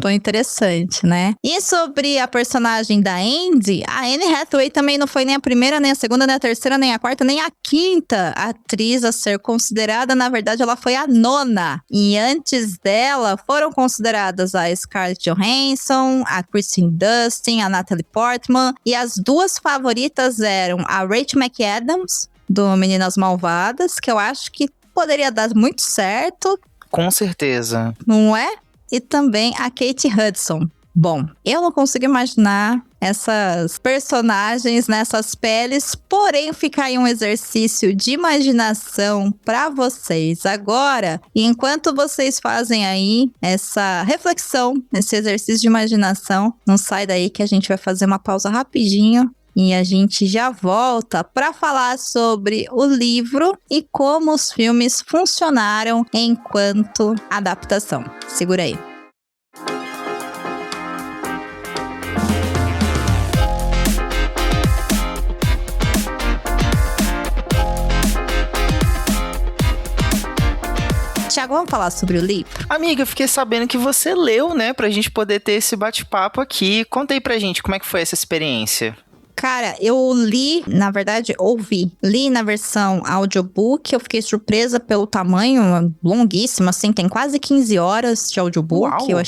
Foi interessante, né? E sobre a personagem da Andy, a Anne Hathaway também não foi nem a primeira, nem a segunda, nem a terceira, nem a quarta, nem a quinta atriz a ser considerada. Na verdade, ela foi a 9ª. E antes dela, foram consideradas a Scarlett Johansson, a Kristen Dunst, a Natalie Portman. E as 2 favoritas eram a Rachel McAdams, do Meninas Malvadas, que eu acho que poderia dar muito certo. Com certeza. Não é? E também a Kate Hudson. Bom, eu não consigo imaginar essas personagens nessas peles, porém fica aí um exercício de imaginação para vocês agora. E enquanto vocês fazem aí essa reflexão, esse exercício de imaginação, não sai daí que a gente vai fazer uma pausa rapidinho. E a gente já volta para falar sobre o livro e como os filmes funcionaram enquanto adaptação. Segura aí. Tiago, vamos falar sobre o livro? Amiga, eu fiquei sabendo que você leu, né? Pra gente poder ter esse bate-papo aqui. Conta aí pra gente como é que foi essa experiência. Cara, eu li, na verdade, li na versão audiobook, eu fiquei surpresa pelo tamanho, longuíssimo, assim, tem quase 15 horas de audiobook. Uau. Eu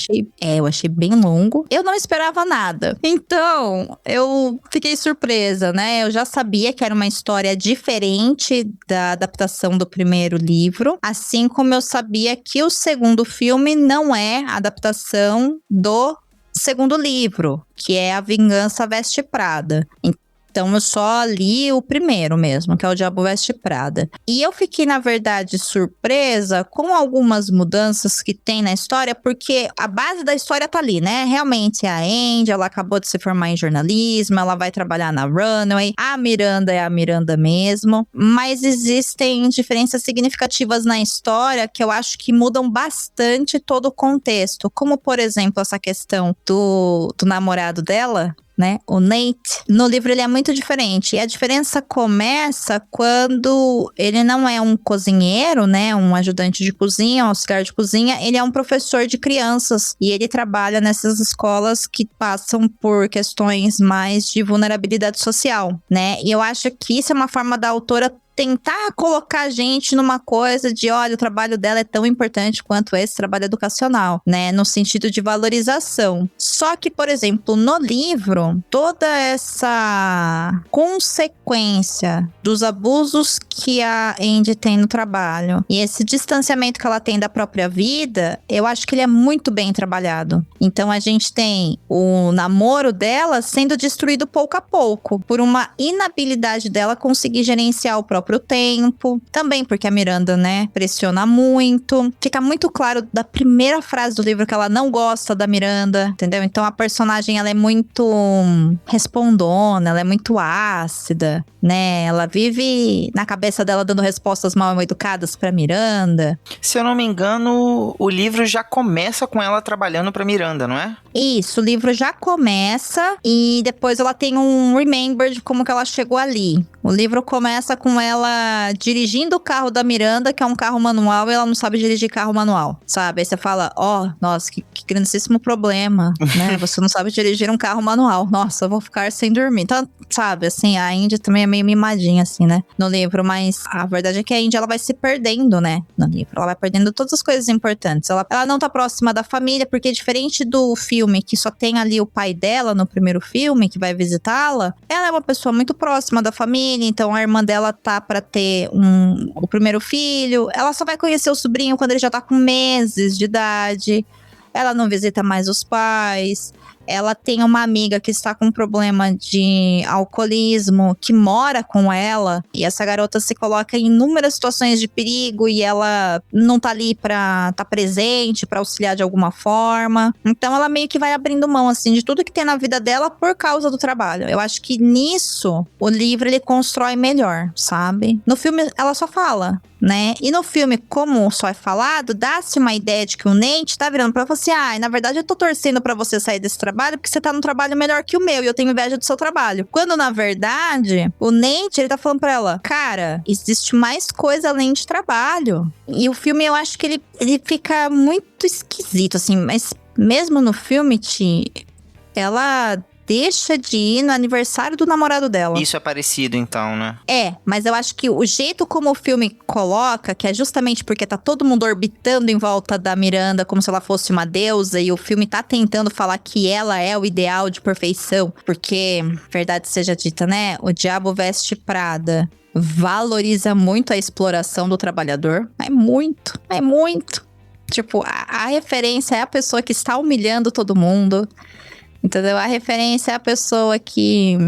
achei bem longo. Eu não esperava nada. Então, eu fiquei surpresa, né? Eu já sabia que era uma história diferente da adaptação do primeiro livro, assim como eu sabia que o segundo filme não é a adaptação do segundo livro, que é A Vingança Veste Prada. Então eu só li o primeiro mesmo, que é O Diabo Veste Prada. E eu fiquei, na verdade, surpresa com algumas mudanças que tem na história, porque a base da história tá ali, né? Realmente a Andy, ela acabou de se formar em jornalismo, ela vai trabalhar na Runway, a Miranda é a Miranda mesmo, mas existem diferenças significativas na história que eu acho que mudam bastante todo o contexto, como, por exemplo, essa questão do namorado dela, né, o Nate. No livro ele é muito diferente, e a diferença começa quando ele não é um cozinheiro, né, um ajudante de cozinha, um auxiliar de cozinha, ele é um professor de crianças, e ele trabalha nessas escolas que passam por questões mais de vulnerabilidade social, né, e eu acho que isso é uma forma da autora tentar colocar a gente numa coisa de, olha, o trabalho dela é tão importante quanto esse trabalho educacional, né? No sentido de valorização. Só que, por exemplo, no livro, toda essa consequência dos abusos que a Andy tem no trabalho e esse distanciamento que ela tem da própria vida, eu acho que ele é muito bem trabalhado. Então, a gente tem o namoro dela sendo destruído pouco a pouco, por uma inabilidade dela conseguir gerenciar o próprio tempo, também porque a Miranda, né, pressiona muito. Fica muito claro da primeira frase do livro que ela não gosta da Miranda, entendeu? Então a personagem, ela é muito respondona, ela é muito ácida, né? Ela vive na cabeça dela dando respostas mal educadas pra Miranda. Se eu não me engano, o livro já começa com ela trabalhando pra Miranda, não é? Isso, o livro já começa e depois ela tem um remember de como que ela chegou ali. O livro começa com ela dirigindo o carro da Miranda, que é um carro manual, e ela não sabe dirigir carro manual, sabe? Aí você fala, nossa, que grandíssimo problema, né? Você não sabe dirigir um carro manual. Nossa, eu vou ficar sem dormir. Então, sabe, assim, a Indy também é meio mimadinha, assim, né? No livro, mas a verdade é que a Indy, ela vai se perdendo, né? No livro, ela vai perdendo todas as coisas importantes. Ela não tá próxima da família, porque diferente do filme, que só tem ali o pai dela no primeiro filme, que vai visitá-la, ela é uma pessoa muito próxima da família. Então a irmã dela tá pra ter o primeiro filho, ela só vai conhecer o sobrinho quando ele já tá com meses de idade, ela não visita mais os pais. Ela tem uma amiga que está com problema de alcoolismo, que mora com ela, e essa garota se coloca em inúmeras situações de perigo e ela não tá ali pra tá presente, pra auxiliar de alguma forma. Então ela meio que vai abrindo mão, assim, de tudo que tem na vida dela por causa do trabalho. Eu acho que nisso o livro ele constrói melhor, sabe? No filme ela só fala, né? E no filme, como só é falado, dá-se uma ideia de que o Nate tá virando pra você, na verdade eu tô torcendo pra você sair desse trabalho porque você tá num trabalho melhor que o meu e eu tenho inveja do seu trabalho. Quando, na verdade, o Nate, ele tá falando pra ela, cara, existe mais coisa além de trabalho. E o filme, eu acho que ele fica muito esquisito, assim, mas mesmo no filme, ela deixa de ir no aniversário do namorado dela. Isso é parecido, então, né? Mas eu acho que o jeito como o filme coloca, que é justamente porque tá todo mundo orbitando em volta da Miranda como se ela fosse uma deusa, e o filme tá tentando falar que ela é o ideal de perfeição, porque, verdade seja dita, né? O Diabo Veste Prada valoriza muito a exploração do trabalhador. É muito. Tipo, a referência é a pessoa que está humilhando todo mundo. Entendeu? A referência é a pessoa que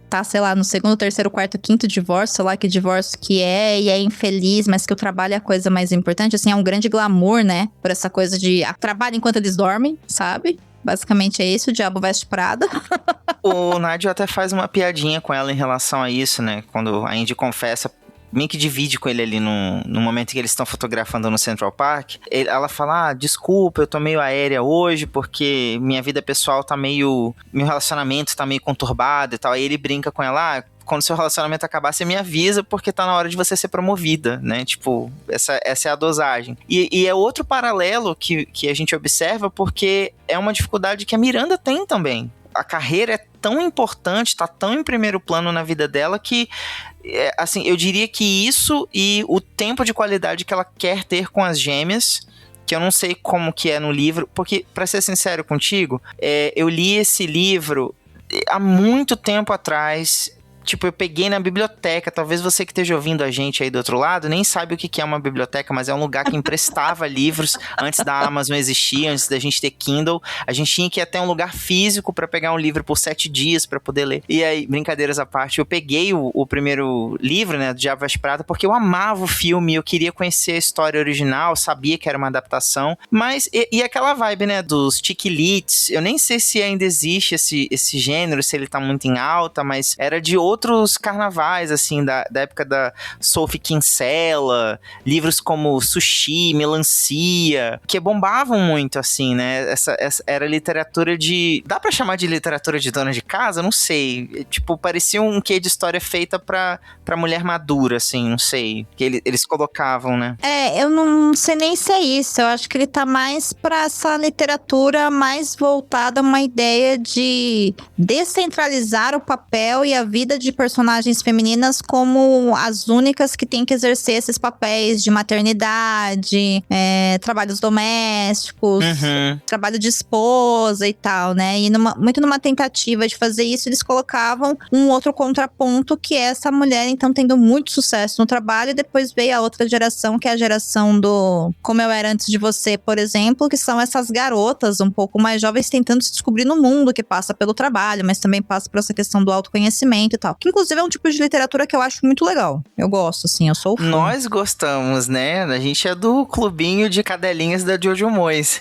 tá, sei lá, no segundo, terceiro, quarto, quinto divórcio, sei lá que divórcio que é, e é infeliz, mas que o trabalho é a coisa mais importante. Assim, é um grande glamour, né? Por essa coisa de trabalho enquanto eles dormem, sabe? Basicamente é isso, o Diabo Veste Prada. O Nadio até faz uma piadinha com ela em relação a isso, né? Quando a Andy confessa, meio que divide com ele ali no momento que eles estão fotografando no Central Park. Ela fala, desculpa, eu tô meio aérea hoje porque minha vida pessoal tá meio... Meu relacionamento tá meio conturbado e tal. Aí ele brinca com ela, quando seu relacionamento acabar, você me avisa, porque tá na hora de você ser promovida, né? Tipo, essa é a dosagem. E é outro paralelo que a gente observa, porque é uma dificuldade que a Miranda tem também. A carreira é tão importante, tá tão em primeiro plano na vida dela que, assim, eu diria que isso e o tempo de qualidade que ela quer ter com as gêmeas, que eu não sei como que é no livro, porque, pra ser sincero contigo, eu li esse livro há muito tempo atrás. Tipo, eu peguei na biblioteca. Talvez você que esteja ouvindo a gente aí do outro lado nem sabe o que é uma biblioteca, mas é um lugar que emprestava livros antes da Amazon existir, antes da gente ter Kindle. A gente tinha que ir até um lugar físico pra pegar um livro por 7 dias pra poder ler. E aí, brincadeiras à parte, eu peguei o primeiro livro, né, do Diabo Veste Prada, porque eu amava o filme, eu queria conhecer a história original, sabia que era uma adaptação, mas, e aquela vibe, né, dos chiquilites, eu nem sei se ainda existe esse gênero, se ele tá muito em alta, mas era de outros carnavais, assim, da época da Sophie Kinsella, livros como Sushi, Melancia, que bombavam muito, assim, né? Essa era literatura de... Dá pra chamar de literatura de dona de casa? Não sei. Tipo, parecia um quê de história feita pra mulher madura, assim, não sei. Que eles colocavam, né? Eu não sei nem se é isso. Eu acho que ele tá mais pra essa literatura mais voltada a uma ideia de descentralizar o papel e a vida de personagens femininas como as únicas que têm que exercer esses papéis de maternidade, trabalhos domésticos, trabalho de esposa e tal, né? E muito numa tentativa de fazer isso, eles colocavam um outro contraponto, que é essa mulher, então, tendo muito sucesso no trabalho, e depois veio a outra geração, que é a geração do Como Eu Era Antes de Você, por exemplo, que são essas garotas um pouco mais jovens tentando se descobrir no mundo, que passa pelo trabalho, mas também passa por essa questão do autoconhecimento e tal. Que, inclusive, é um tipo de literatura que eu acho muito legal. Eu gosto, assim, eu sou fã. Nós gostamos, né? A gente é do clubinho de cadelinhas da Jojo Moyes.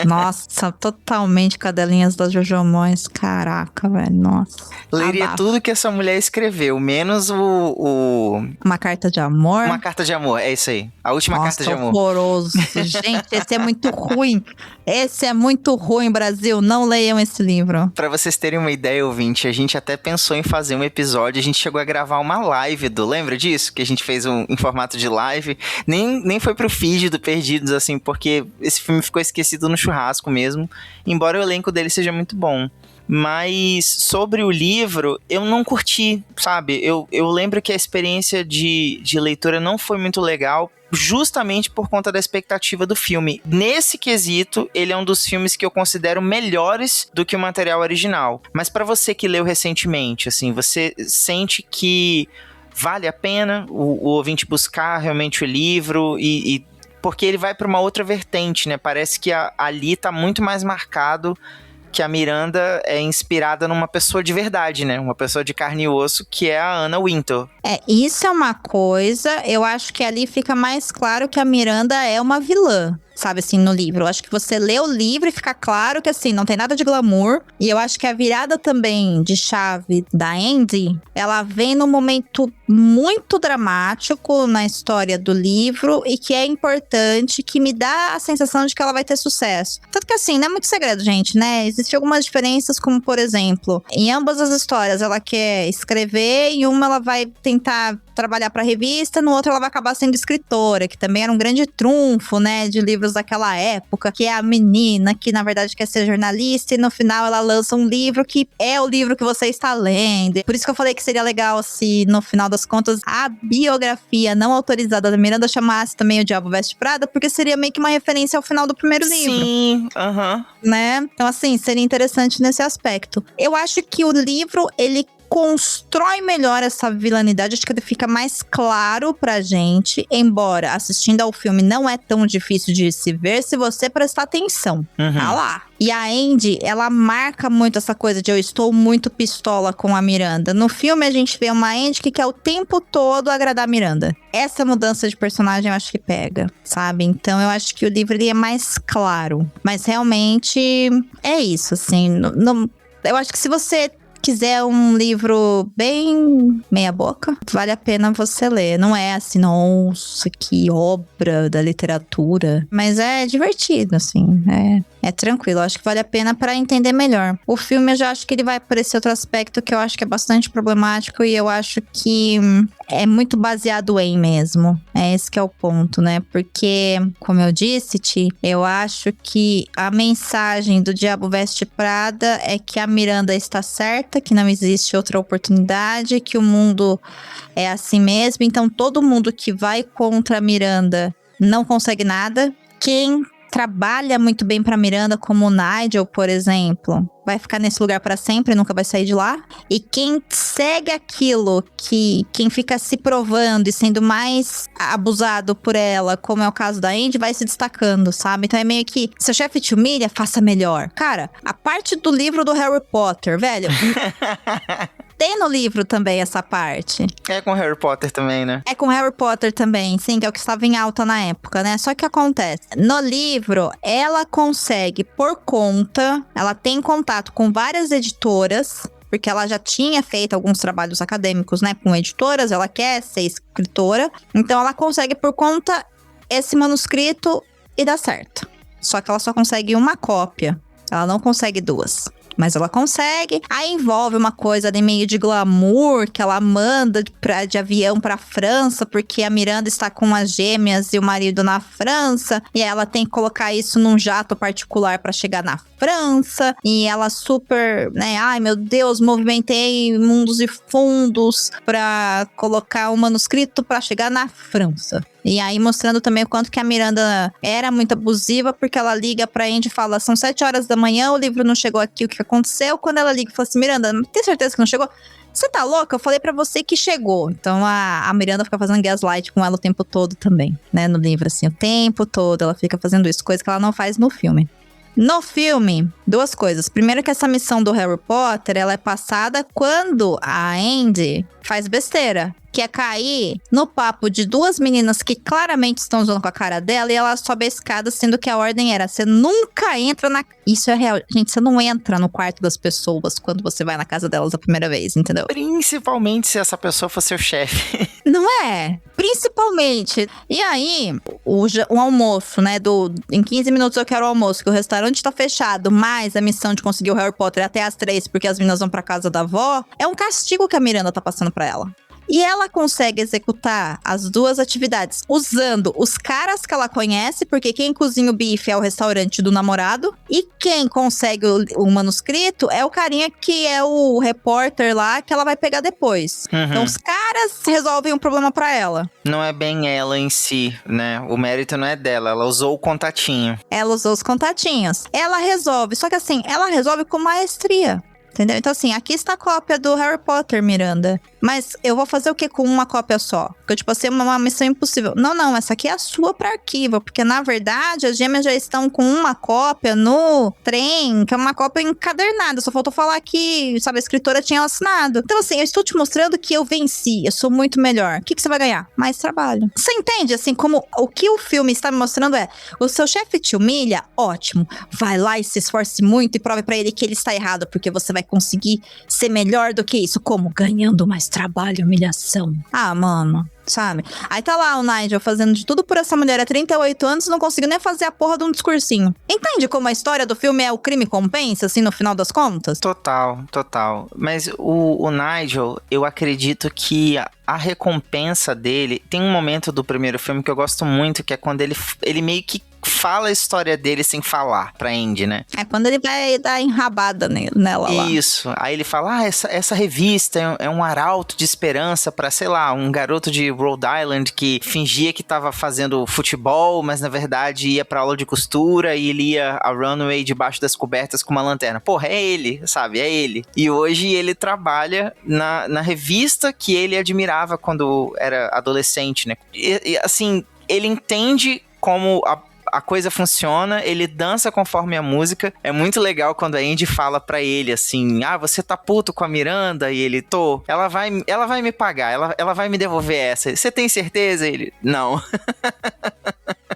Nossa, totalmente cadelinhas da Jojo Moyes. Caraca, velho, nossa. Leria tudo que essa mulher escreveu, menos Uma Carta de Amor. Uma Carta de Amor, é isso aí. A última Carta de Amor. Horroroso. Gente, esse é muito ruim. Esse é muito ruim, Brasil. Não leiam esse livro. Pra vocês terem uma ideia, ouvinte, a gente até pensou em fazer um episódio, a gente chegou a gravar uma live lembra disso? Que a gente fez em formato de live. Nem foi pro feed do Perdidos, assim, porque esse filme ficou esquecido no churrasco mesmo, embora o elenco dele seja muito bom. Mas sobre o livro, eu não curti, sabe? Eu lembro que a experiência de leitura não foi muito legal, justamente por conta da expectativa do filme. Nesse quesito, ele é um dos filmes que eu considero melhores do que o material original. Mas pra você que leu recentemente, assim, você sente que vale a pena o ouvinte buscar realmente o livro e porque ele vai pra uma outra vertente, né? Parece que ali tá muito mais marcado que a Miranda é inspirada numa pessoa de verdade, né? Uma pessoa de carne e osso, que é a Anna Wintour. Isso é uma coisa. Eu acho que ali fica mais claro que a Miranda é uma vilã, sabe, assim, no livro. Eu acho que você lê o livro e fica claro que, assim, não tem nada de glamour. E eu acho que a virada também de chave da Andy, ela vem num momento muito dramático na história do livro e que é importante, que me dá a sensação de que ela vai ter sucesso. Tanto que, assim, não é muito segredo, gente, né? Existem algumas diferenças, como, por exemplo, em ambas as histórias ela quer escrever, em uma ela vai tentar trabalhar pra revista, no outro ela vai acabar sendo escritora, que também era um grande trunfo, né, de livros daquela época, que é a menina que na verdade quer ser jornalista e no final ela lança um livro que é o livro que você está lendo. Por isso que eu falei que seria legal se no final das contas a biografia não autorizada da Miranda chamasse também O Diabo Veste Prada, porque seria meio que uma referência ao final do primeiro livro. Sim, né? Então, assim, seria interessante nesse aspecto. Eu acho que o livro, ele constrói melhor essa vilanidade, acho que ele fica mais claro pra gente, embora assistindo ao filme não é tão difícil de se ver se você prestar atenção. Tá lá. E a Andy, ela marca muito essa coisa de eu estou muito pistola com a Miranda. No filme a gente vê uma Andy que quer o tempo todo agradar a Miranda. Essa mudança de personagem eu acho que pega, sabe? Então eu acho que o livro ele é mais claro. Mas realmente é isso, assim. Eu acho que se você quiser um livro bem meia boca, vale a pena você ler. Não é assim, nossa, que obra da literatura. Mas é divertido, assim. É tranquilo, acho que vale a pena pra entender melhor. O filme eu já acho que ele vai por esse outro aspecto que eu acho que é bastante problemático e eu acho que é muito baseado em mesmo. É esse que é o ponto, né? Porque, como eu disse, Ti, eu acho que a mensagem do Diabo Veste Prada é que a Miranda está certa, que não existe outra oportunidade, que o mundo é assim mesmo. Então, todo mundo que vai contra a Miranda não consegue nada. Quem trabalha muito bem pra Miranda, como o Nigel, por exemplo, vai ficar nesse lugar pra sempre, nunca vai sair de lá. E quem segue aquilo, quem fica se provando e sendo mais abusado por ela, como é o caso da Andy, vai se destacando, sabe? Então é meio que, se o chefe te humilha, faça melhor. Cara, a parte do livro do Harry Potter, velho... Tem no livro também essa parte. É com Harry Potter também, né? É com Harry Potter também, sim, que é o que estava em alta na época, né? Só que acontece, no livro, ela consegue, por conta, ela tem contato com várias editoras, porque ela já tinha feito alguns trabalhos acadêmicos, né, com editoras, ela quer ser escritora, então ela consegue, por conta, esse manuscrito e dá certo. Só que ela só consegue uma cópia, ela não consegue duas. Mas ela consegue. Aí envolve uma coisa de meio de glamour, que ela manda de avião pra França, porque a Miranda está com as gêmeas e o marido na França. E ela tem que colocar isso num jato particular pra chegar na França. E ela super, né? Ai, meu Deus, movimentei mundos e fundos pra colocar o manuscrito pra chegar na França. E aí mostrando também o quanto que a Miranda era muito abusiva, porque ela liga pra Andy e fala, são 7 horas da manhã, o livro não chegou aqui, o que aconteceu? Quando ela liga e fala assim, Miranda, tem certeza que não chegou? Você tá louca? Eu falei pra você que chegou. Então a Miranda fica fazendo gaslight com ela o tempo todo também, né? No livro, assim, o tempo todo ela fica fazendo isso, coisa que ela não faz no filme. No filme, duas coisas. Primeiro que essa missão do Harry Potter, ela é passada quando a Andy faz besteira. Que é cair no papo de duas meninas que claramente estão zoando com a cara dela e ela sobe a escada, sendo que a ordem era, você nunca entra na... Isso é real. Gente, você não entra no quarto das pessoas quando você vai na casa delas a primeira vez, entendeu? Principalmente se essa pessoa for seu chefe. Não é? Principalmente. E aí, o almoço, né, em 15 minutos eu quero o almoço, que o restaurante tá fechado, mas a missão de conseguir o Harry Potter até às 3, porque as meninas vão pra casa da avó, é um castigo que a Miranda tá passando pra ela. E ela consegue executar as duas atividades usando os caras que ela conhece, porque quem cozinha o bife é o restaurante do namorado. E quem consegue o manuscrito é o carinha que é o repórter lá, que ela vai pegar depois. Uhum. Então os caras resolvem um problema pra ela. Não é bem ela em si, né? O mérito não é dela, ela usou o contatinho. Ela usou os contatinhos. Ela resolve, só que assim, ela resolve com maestria. Entendeu? Então assim, aqui está a cópia do Harry Potter, Miranda. Mas eu vou fazer o que com uma cópia só? Porque, tipo, assim, uma missão impossível. Não, essa aqui é a sua para arquivo. Porque, na verdade, as gêmeas já estão com uma cópia no trem, que é uma cópia encadernada. Só faltou falar que, sabe, a escritora tinha assinado. Então, assim, eu estou te mostrando que eu venci. Eu sou muito melhor. O que você vai ganhar? Mais trabalho. Você entende, assim, como o que o filme está me mostrando é, o seu chefe te humilha? Ótimo. Vai lá e se esforce muito e prove pra ele que ele está errado, porque você vai conseguir ser melhor do que isso. Como? Ganhando mais trabalho, humilhação. Ah, mano, sabe? Aí tá lá o Nigel fazendo de tudo por essa mulher há 38 anos e não conseguiu nem fazer a porra de um discursinho. Entende como a história do filme é o crime compensa, assim, no final das contas? Total. Mas o Nigel, eu acredito que a recompensa dele... Tem um momento do primeiro filme que eu gosto muito, que é quando ele meio que fala a história dele sem falar pra Andy, né? É quando ele vai dar enrabada nela lá. Isso. Aí ele fala, essa revista é um arauto de esperança pra, sei lá, um garoto de Rhode Island que fingia que tava fazendo futebol, mas na verdade ia pra aula de costura e ele ia a runway debaixo das cobertas com uma lanterna. Porra, é ele, sabe? É ele. E hoje ele trabalha na revista que ele admirava quando era adolescente, né? E assim, ele entende como a coisa funciona, ele dança conforme a música. É muito legal quando a Andy fala pra ele assim, você tá puto com a Miranda? E ele, tô. Ela vai me pagar, ela vai me devolver essa. Você tem certeza? Ele, não.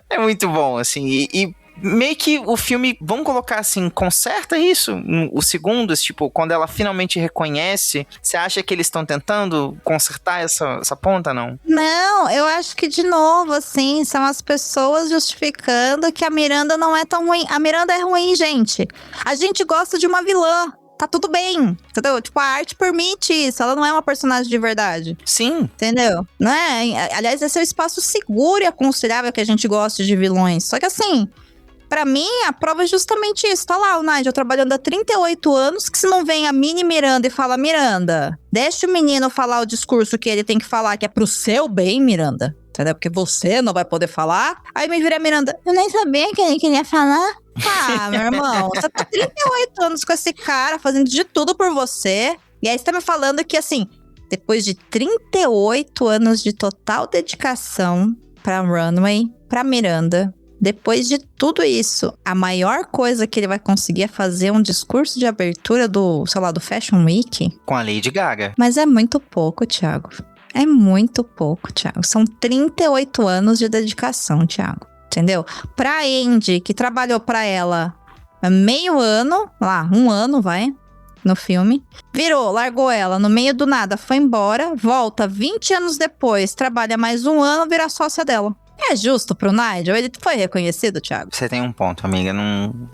É muito bom, assim, e meio que o filme, vamos colocar assim, conserta isso. Os segundos, tipo, quando ela finalmente reconhece, você acha que eles estão tentando consertar essa ponta, não? Não, eu acho que, de novo, assim, são as pessoas justificando que a Miranda não é tão ruim. A Miranda é ruim, gente. A gente gosta de uma vilã. Tá tudo bem, entendeu? Tipo, a arte permite isso. Ela não é uma personagem de verdade. Sim. Entendeu? Não é? Aliás, esse é o espaço seguro e aconselhável que a gente gosta de vilões. Só que assim, pra mim, a prova é justamente isso. Tá lá o Nigel trabalhando há 38 anos, que se não vem a mini Miranda e fala, Miranda, deixa o menino falar o discurso que ele tem que falar, que é pro seu bem, Miranda. Entendeu? Porque você não vai poder falar. Aí me vira a Miranda, eu nem sabia que ele queria falar. Ah, meu irmão, você tá 38 anos com esse cara, fazendo de tudo por você. E aí você tá me falando que, assim, depois de 38 anos de total dedicação pra Runway, pra Miranda, depois de tudo isso, a maior coisa que ele vai conseguir é fazer um discurso de abertura do, sei lá, do Fashion Week. Com a Lady Gaga. Mas é muito pouco, Thiago. É muito pouco, Thiago. São 38 anos de dedicação, Thiago. Entendeu? Pra Andy, que trabalhou pra ela meio ano, lá, 1 ano, vai, no filme. Virou, largou ela no meio do nada, foi embora, volta 20 anos depois, trabalha mais 1 ano, vira sócia dela. É justo pro Nigel? Ele foi reconhecido, Thiago? Você tem um ponto, amiga. Não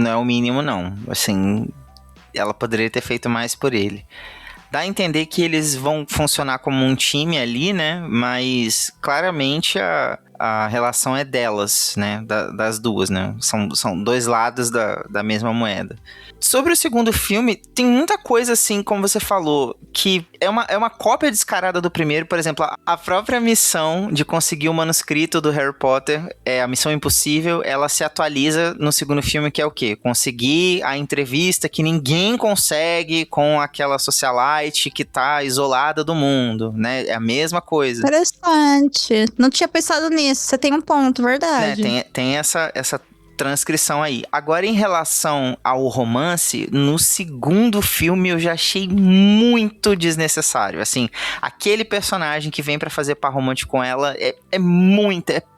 é o mínimo, não. Assim, ela poderia ter feito mais por ele. Dá a entender que eles vão funcionar como um time ali, né? Mas claramente a relação é delas, né? Das duas, né? São dois lados da mesma moeda. Sobre o segundo filme, tem muita coisa, assim, como você falou, que é uma cópia descarada do primeiro. Por exemplo, a própria missão de conseguir o manuscrito do Harry Potter, a Missão Impossível, ela se atualiza no segundo filme, que é o quê? Conseguir a entrevista que ninguém consegue com aquela socialite que tá isolada do mundo, né? É a mesma coisa. Interessante. Não tinha pensado nisso. Você tem um ponto, verdade. Tem essa transcrição aí. Agora, em relação ao romance, no segundo filme eu já achei muito desnecessário. Assim, aquele personagem que vem pra fazer par romântico com ela é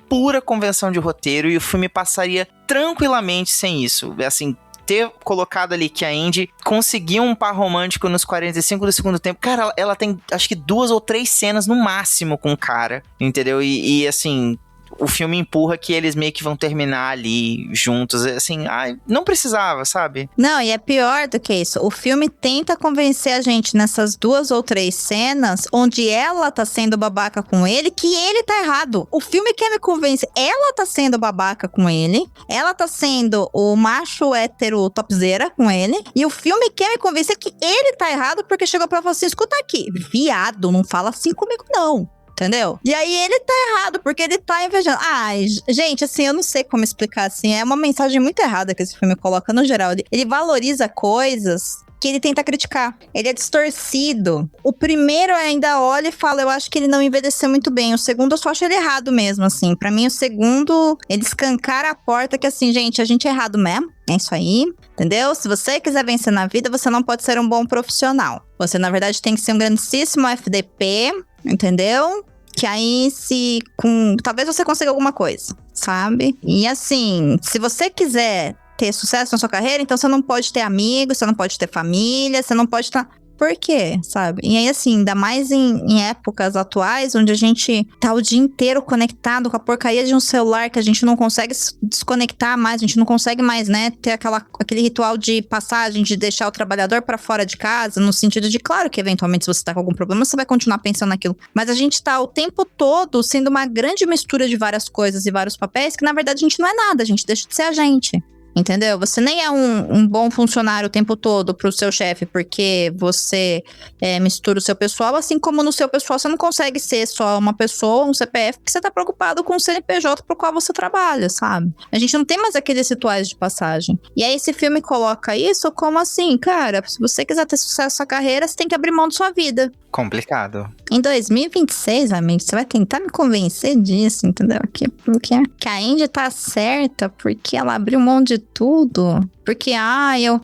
pura convenção de roteiro, e o filme passaria tranquilamente sem isso. Assim, ter colocado ali que a Andy conseguiu um par romântico nos 45 do segundo tempo. Cara, ela tem, acho que 2 ou 3 cenas no máximo com o cara, entendeu? E assim, o filme empurra que eles meio que vão terminar ali juntos, assim, não precisava, sabe? Não, e é pior do que isso. O filme tenta convencer a gente nessas 2 ou 3 cenas onde ela tá sendo babaca com ele, que ele tá errado. O filme quer me convencer. Ela tá sendo babaca com ele, ela tá sendo o macho hétero topzera com ele, e o filme quer me convencer que ele tá errado porque chegou pra falar assim, escuta aqui, viado, não fala assim comigo não. Entendeu? E aí ele tá errado, porque ele tá invejando. Ai, gente, assim, eu não sei como explicar, assim. É uma mensagem muito errada que esse filme coloca no geral. Ele valoriza coisas que ele tenta criticar. Ele é distorcido. O primeiro ainda olha e fala, eu acho que ele não envelheceu muito bem. O segundo eu só acho ele errado mesmo, assim. Pra mim, o segundo, ele escancara a porta que, assim, gente, a gente é errado mesmo. É isso aí, entendeu? Se você quiser vencer na vida, você não pode ser um bom profissional. Você, na verdade, tem que ser um grandíssimo FDP, entendeu? Que aí talvez você consiga alguma coisa, sabe? E assim, se você quiser ter sucesso na sua carreira, então você não pode ter amigos, você não pode ter família, você não pode estar... Por quê, sabe? E aí, assim, ainda mais em épocas atuais, onde a gente tá o dia inteiro conectado com a porcaria de um celular, que a gente não consegue se desconectar mais, a gente não consegue mais, né, ter aquele ritual de passagem, de deixar o trabalhador pra fora de casa, no sentido de, claro que eventualmente se você tá com algum problema, você vai continuar pensando naquilo. Mas a gente tá o tempo todo sendo uma grande mistura de várias coisas e vários papéis, que na verdade a gente não é nada, a gente deixa de ser a gente. Entendeu? Você nem é um bom funcionário o tempo todo pro seu chefe porque você mistura o seu pessoal, assim como no seu pessoal você não consegue ser só uma pessoa, um CPF, porque você tá preocupado com o CNPJ pro qual você trabalha, sabe? A gente não tem mais aqueles rituais de passagem. E aí esse filme coloca isso como assim, cara, se você quiser ter sucesso na sua carreira, você tem que abrir mão da sua vida. Complicado. Em 2026, amigo, você vai tentar me convencer disso, entendeu? Que a Andy tá certa porque ela abriu mão de tudo. Porque,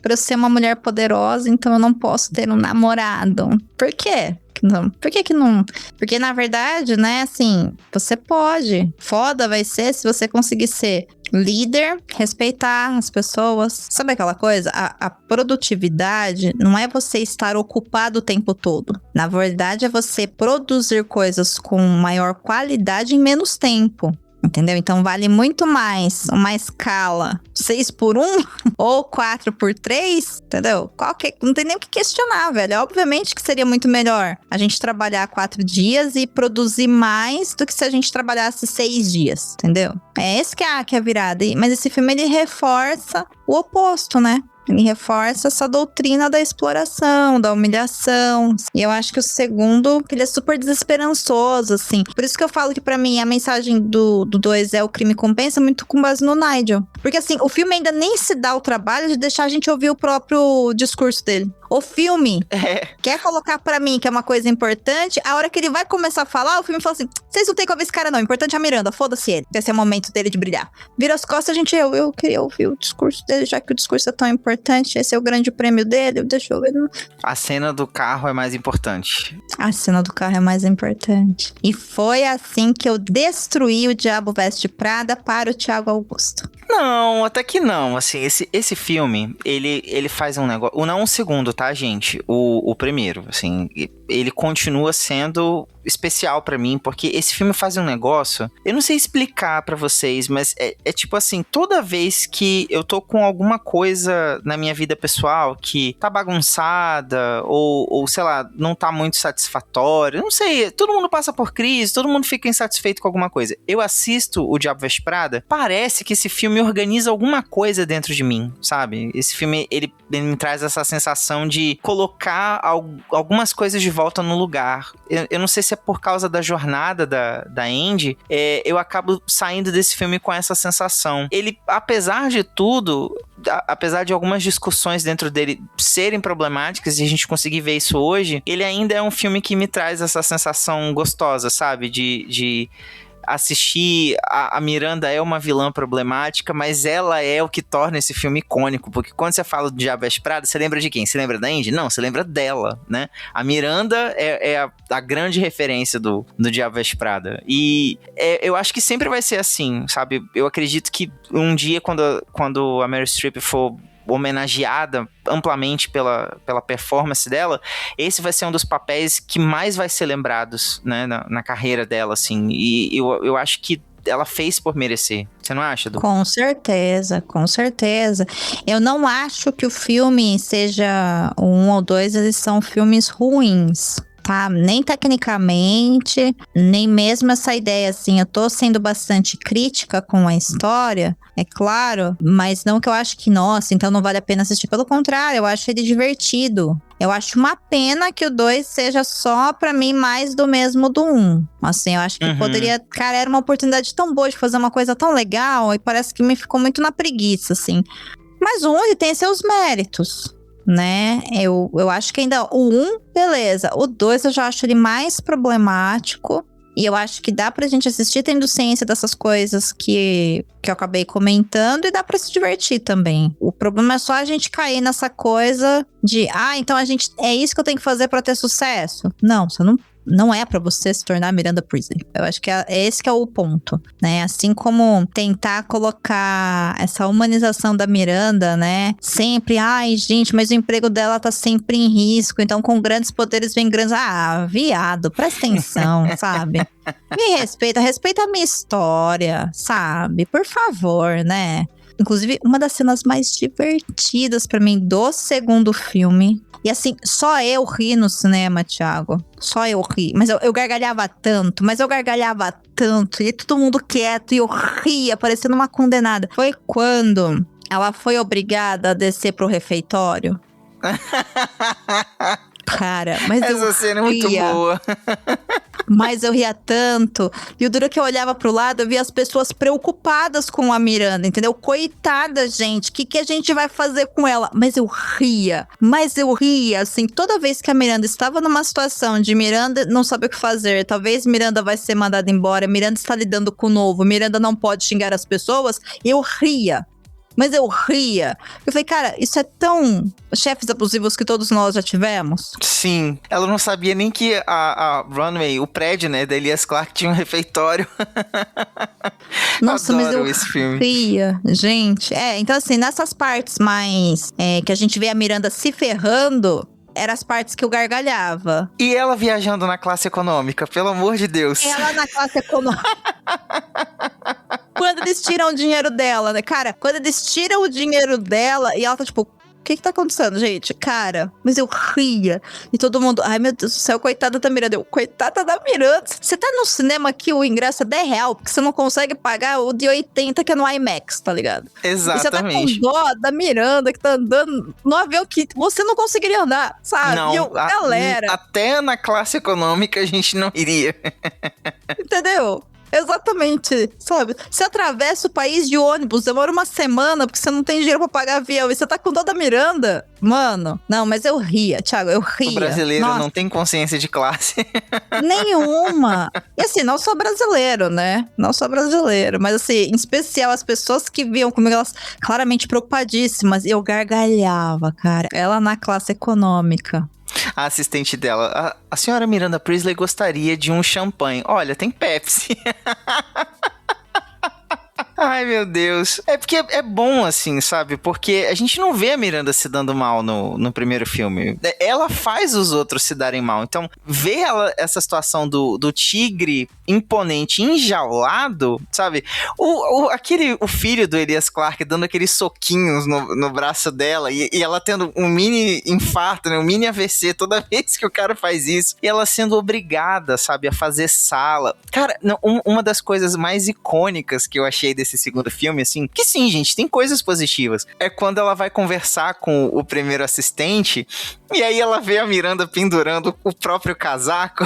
pra eu ser uma mulher poderosa, então eu não posso ter um namorado. Por quê? Não. Por que não? Porque, na verdade, né, assim, você pode. Foda vai ser se você conseguir ser líder, respeitar as pessoas. Sabe aquela coisa? A produtividade não é você estar ocupado o tempo todo. Na verdade, é você produzir coisas com maior qualidade em menos tempo. Entendeu? Então vale muito mais uma escala 6x1 ou 4x3, entendeu? Não tem nem o que questionar, velho. Obviamente que seria muito melhor a gente trabalhar 4 dias e produzir mais do que se a gente trabalhasse 6 dias, entendeu? É esse que é a virada. Mas esse filme, ele reforça o oposto, né? Ele reforça essa doutrina da exploração, da humilhação. E eu acho que o segundo, ele é super desesperançoso, assim. Por isso que eu falo que, pra mim, a mensagem do 2 é o crime compensa muito com base no Nigel. Porque, assim, o filme ainda nem se dá o trabalho de deixar a gente ouvir o próprio discurso dele. O filme quer colocar pra mim que é uma coisa importante, a hora que ele vai começar a falar, o filme fala assim, vocês não tem que ouvir esse cara não, o importante é a Miranda, foda-se ele. Esse é o momento dele de brilhar. Vira as costas, eu queria ouvir o discurso dele, já que o discurso é tão importante, esse é o grande prêmio dele, deixa eu ver. A cena do carro é mais importante. A cena do carro é mais importante. E foi assim que eu destruí o Diabo Veste Prada para o Thiago Augusto. Não, até que não. Assim, esse filme, ele faz um negócio... Não um segundo, tá, gente? O primeiro, assim... Ele continua sendo especial pra mim, porque esse filme faz um negócio... Eu não sei explicar pra vocês, mas é tipo assim... Toda vez que eu tô com alguma coisa na minha vida pessoal que tá bagunçada, ou sei lá, não tá muito satisfatória... Não sei, todo mundo passa por crise, todo mundo fica insatisfeito com alguma coisa. Eu assisto o Diabo Veste Prada, parece que esse filme organiza alguma coisa dentro de mim, sabe? Esse filme, ele me traz essa sensação de colocar algumas coisas de volta no lugar. Eu não sei se é por causa da jornada da Andy, eu acabo saindo desse filme com essa sensação. Ele, apesar de tudo, apesar de algumas discussões dentro dele serem problemáticas, e a gente conseguir ver isso hoje, ele ainda é um filme que me traz essa sensação gostosa, sabe? De assistir, a Miranda é uma vilã problemática, mas ela é o que torna esse filme icônico, porque quando você fala do Diabo Veste Prada, você lembra de quem? Você lembra da Andy? Não, você lembra dela, né? A Miranda é a grande referência do Diabo Veste Prada, e eu acho que sempre vai ser assim, sabe? Eu acredito que um dia, quando a Meryl Streep for homenageada amplamente pela performance dela, esse vai ser um dos papéis que mais vai ser lembrados, né, na carreira dela, assim, e eu acho que ela fez por merecer. Você não acha, Du? Com certeza, com certeza. Eu não acho que o filme seja o 1 ou 2, eles são filmes ruins, tá? Nem tecnicamente, nem mesmo essa ideia, assim, eu tô sendo bastante crítica com a história, é claro, mas não que eu acho que, nossa, então não vale a pena assistir. Pelo contrário, eu acho ele divertido. Eu acho uma pena que o 2 seja só, pra mim, mais do mesmo do 1. Assim, eu acho que poderia... Cara, era uma oportunidade tão boa de fazer uma coisa tão legal, e parece que me ficou muito na preguiça, assim. Mas o 1, ele tem seus méritos, né? Eu acho que ainda o 1, beleza. O 2 eu já acho ele mais problemático. E eu acho que dá pra gente assistir tendo ciência dessas coisas que eu acabei comentando, e dá pra se divertir também. O problema é só a gente cair nessa coisa de, então é isso que eu tenho que fazer pra ter sucesso. Não, você não é pra você se tornar Miranda Priestly. Eu acho que é esse que é o ponto, né? Assim como tentar colocar essa humanização da Miranda, né? Sempre, gente, mas o emprego dela tá sempre em risco, então com grandes poderes vem grandes... viado, presta atenção, sabe? Me respeita a minha história, sabe? Por favor, né? Inclusive, uma das cenas mais divertidas pra mim do segundo filme. E assim, só eu ri no cinema, Thiago. Só eu ri. Mas eu gargalhava tanto, e todo mundo quieto, e eu ria, parecendo uma condenada. Foi quando ela foi obrigada a descer pro refeitório. Cara, mas essa cena é muito boa. Mas eu ria tanto. E o duro que eu olhava pro lado, eu via as pessoas preocupadas com a Miranda, entendeu? Coitada, gente. O que a gente vai fazer com ela? Mas eu ria, assim. Toda vez que a Miranda estava numa situação de Miranda não sabe o que fazer, talvez Miranda vai ser mandada embora, Miranda está lidando com o novo, Miranda não pode xingar as pessoas, eu ria. Mas eu ria. Eu falei, cara, isso é tão chefes abusivos que todos nós já tivemos. Sim, ela não sabia nem que a Runway, o prédio, né, da Elias Clark tinha um refeitório. Nossa, Adoro mas eu esse filme. ria, gente. Então assim, nessas partes mais que a gente vê a Miranda se ferrando, eram as partes que eu gargalhava. E ela viajando na classe econômica, pelo amor de Deus. Ela na classe econômica. Quando eles tiram o dinheiro dela, né? Cara, quando eles tiram o dinheiro dela e ela tá tipo, o que tá acontecendo, gente? Cara, mas eu ria. E todo mundo, ai meu Deus do céu, coitada da Miranda. Coitada da Miranda. Você tá no cinema aqui, o ingresso é R$10, porque você não consegue pagar o de 80 que é no IMAX, tá ligado? Exatamente. E você tá com dó da Miranda que tá andando no avião que você não conseguiria andar, sabe? Não, galera. Até na classe econômica a gente não iria. Entendeu? Exatamente, sabe? Você atravessa o país de ônibus, demora uma semana porque você não tem dinheiro pra pagar avião e você tá com dó da Miranda. Mano, não, mas eu ria, Thiago, eu ria. O brasileiro Nossa, não tem consciência de classe. nenhuma. E assim, não só brasileiro, né? Não só brasileiro, mas assim, em especial as pessoas que viam comigo, elas claramente preocupadíssimas. E eu gargalhava, cara. Ela na classe econômica. A assistente dela, a senhora Miranda Priestley gostaria de um champanhe. Olha, tem Pepsi. Ai, meu Deus. É porque é bom, assim, sabe? Porque a gente não vê a Miranda se dando mal no primeiro filme. Ela faz os outros se darem mal. Então, ver essa situação do tigre imponente, enjaulado, sabe? O filho do Elias Clark dando aqueles soquinhos no braço dela e ela tendo um mini infarto, né? Um mini AVC toda vez que o cara faz isso. E ela sendo obrigada, sabe? A fazer sala. Cara, uma das coisas mais icônicas que eu achei desse segundo filme, assim, que sim, gente, tem coisas positivas. É quando ela vai conversar com o primeiro assistente e aí ela vê a Miranda pendurando o próprio casaco.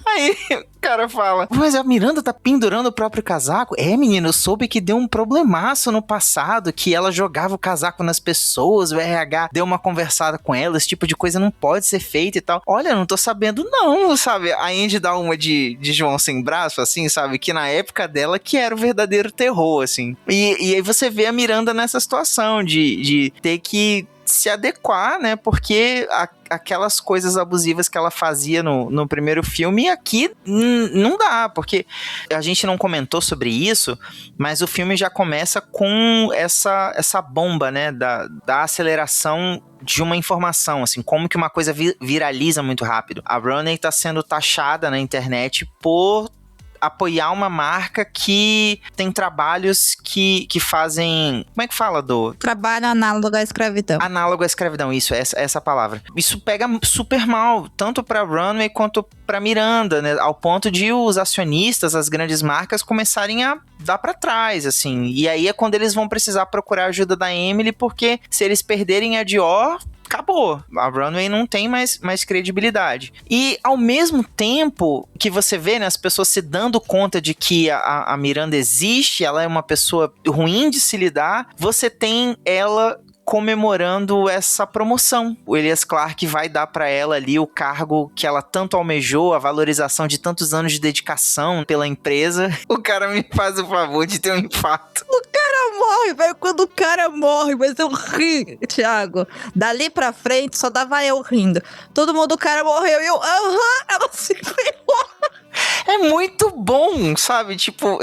Aí o cara fala, mas a Miranda tá pendurando o próprio casaco? É, menino, eu soube que deu um problemaço no passado, que ela jogava o casaco nas pessoas, o RH deu uma conversada com ela, esse tipo de coisa não pode ser feita e tal. Olha, não tô sabendo não, sabe? A Andy dá uma de João sem braço, assim, sabe? Que na época dela que era o verdadeiro terror, assim. E aí você vê a Miranda nessa situação de ter que se adequar, né? Porque aquelas coisas abusivas que ela fazia no primeiro filme, aqui não dá, porque a gente não comentou sobre isso, mas o filme já começa com essa bomba, né? Da aceleração de uma informação, assim, como que uma coisa viraliza muito rápido. A Runway tá sendo taxada na internet por apoiar uma marca que tem trabalhos que fazem... Como é que fala, Trabalho análogo à escravidão. Análogo à escravidão, isso, essa palavra. Isso pega super mal, tanto pra Runway quanto pra Miranda, né? Ao ponto de os acionistas, as grandes marcas, começarem a dar pra trás, assim. E aí é quando eles vão precisar procurar a ajuda da Emily, porque se eles perderem a Dior, acabou. A Runway não tem mais credibilidade. E ao mesmo tempo que você vê, né, as pessoas se dando conta de que a Miranda existe, ela é uma pessoa ruim de se lidar, você tem ela comemorando essa promoção. O Elias Clark vai dar pra ela ali o cargo que ela tanto almejou, a valorização de tantos anos de dedicação pela empresa. O cara me faz o favor de ter um infarto. O cara morre, velho. Quando o cara morre, mas eu ri, Thiago. Dali pra frente, só dava eu rindo. Todo mundo, o cara morreu e eu... ela se ferrou. É muito bom, sabe? Tipo,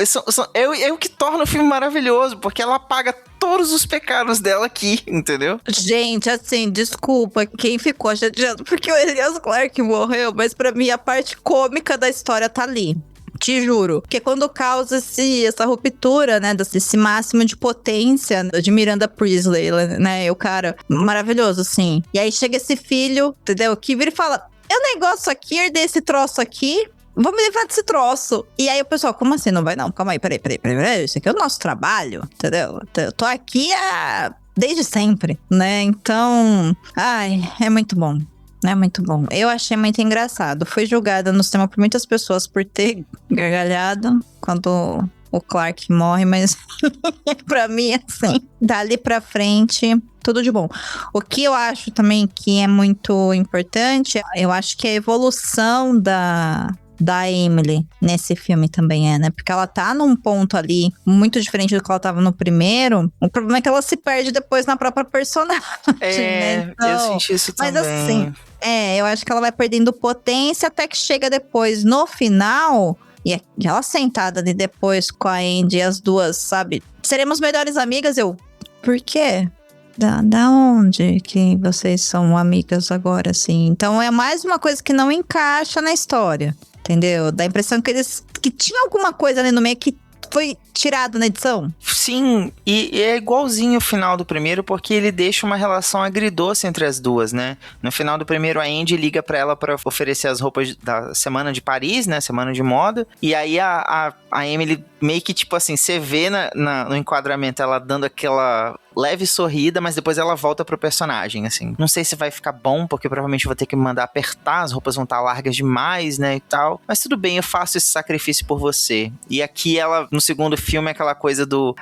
é o que torna o filme maravilhoso, porque ela apaga todos os pecados dela aqui, entendeu? Gente, assim, desculpa quem ficou chateado, porque o Elias Clark morreu, mas pra mim a parte cômica da história tá ali. Te juro. Porque quando causa essa ruptura, né, desse máximo de potência de Miranda Priestley, né, o cara maravilhoso, assim. E aí chega esse filho, entendeu? Que vira e fala, eu negócio aqui, herdei esse troço aqui, vamos me livrar desse troço. E aí o pessoal, como assim? Não vai não? Calma aí, peraí. Isso aqui é o nosso trabalho, entendeu? Eu tô aqui desde sempre, né? Então, é muito bom. É muito bom. Eu achei muito engraçado. Fui julgada no cinema por muitas pessoas por ter gargalhado quando o Clark morre, mas pra mim, assim, dali pra frente, tudo de bom. O que eu acho também que é muito importante, eu acho que a evolução da da Emily nesse filme também né? Porque ela tá num ponto ali muito diferente do que ela tava no primeiro. O problema é que ela se perde depois na própria personagem, né? Então, eu senti isso também. Mas assim, eu acho que ela vai perdendo potência até que chega depois, no final... E ela sentada ali depois com a Andy e as duas, sabe? Seremos melhores amigas, por quê? Da onde que vocês são amigas agora, assim? Então é mais uma coisa que não encaixa na história, entendeu? Dá a impressão que tinha alguma coisa ali no meio que foi tirado na edição. Sim, e é igualzinho o final do primeiro, porque ele deixa uma relação agridoce entre as duas, né? No final do primeiro, a Andy liga pra ela pra oferecer as roupas da Semana de Paris, né? Semana de moda. E aí a Emily meio que, tipo assim, você vê no enquadramento ela dando aquela leve sorrida, mas depois ela volta pro personagem, assim. Não sei se vai ficar bom, porque provavelmente eu vou ter que me mandar apertar, as roupas vão estar largas demais, né, e tal. Mas tudo bem, eu faço esse sacrifício por você. E aqui ela, no segundo filme, é aquela coisa do,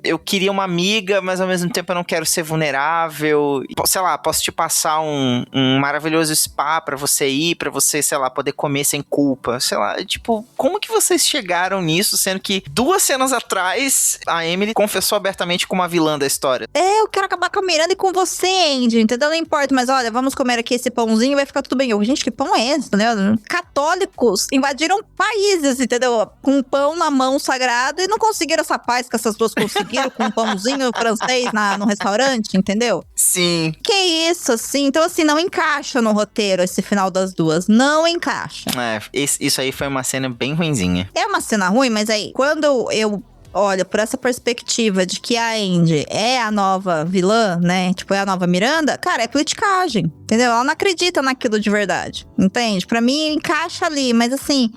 eu queria uma amiga, mas ao mesmo tempo eu não quero ser vulnerável. Sei lá, posso te passar um maravilhoso spa pra você ir, pra você, sei lá, poder comer sem culpa. Sei lá, tipo, como que vocês chegaram nisso, sendo que 2 cenas atrás, a Emily confessou abertamente como a vilã da história. Eu quero acabar com a Miranda e com você, Andy, entendeu? Não importa, mas olha, vamos comer aqui esse pãozinho e vai ficar tudo bem. Gente, que pão é esse, entendeu? Católicos invadiram países, entendeu? Com um pão na mão sagrado e não conseguiram essa paz que essas duas conseguiram com um pãozinho francês no restaurante, entendeu? Sim. Que isso, assim. Então, assim, não encaixa no roteiro esse final das duas. Não encaixa. Isso aí foi uma cena bem ruinzinha. É uma cena ruim, mas aí, quando eu olha, por essa perspectiva de que a Andy é a nova vilã, né? Tipo, é a nova Miranda, cara, é politicagem, entendeu? Ela não acredita naquilo de verdade, entende? Pra mim, encaixa ali, mas assim...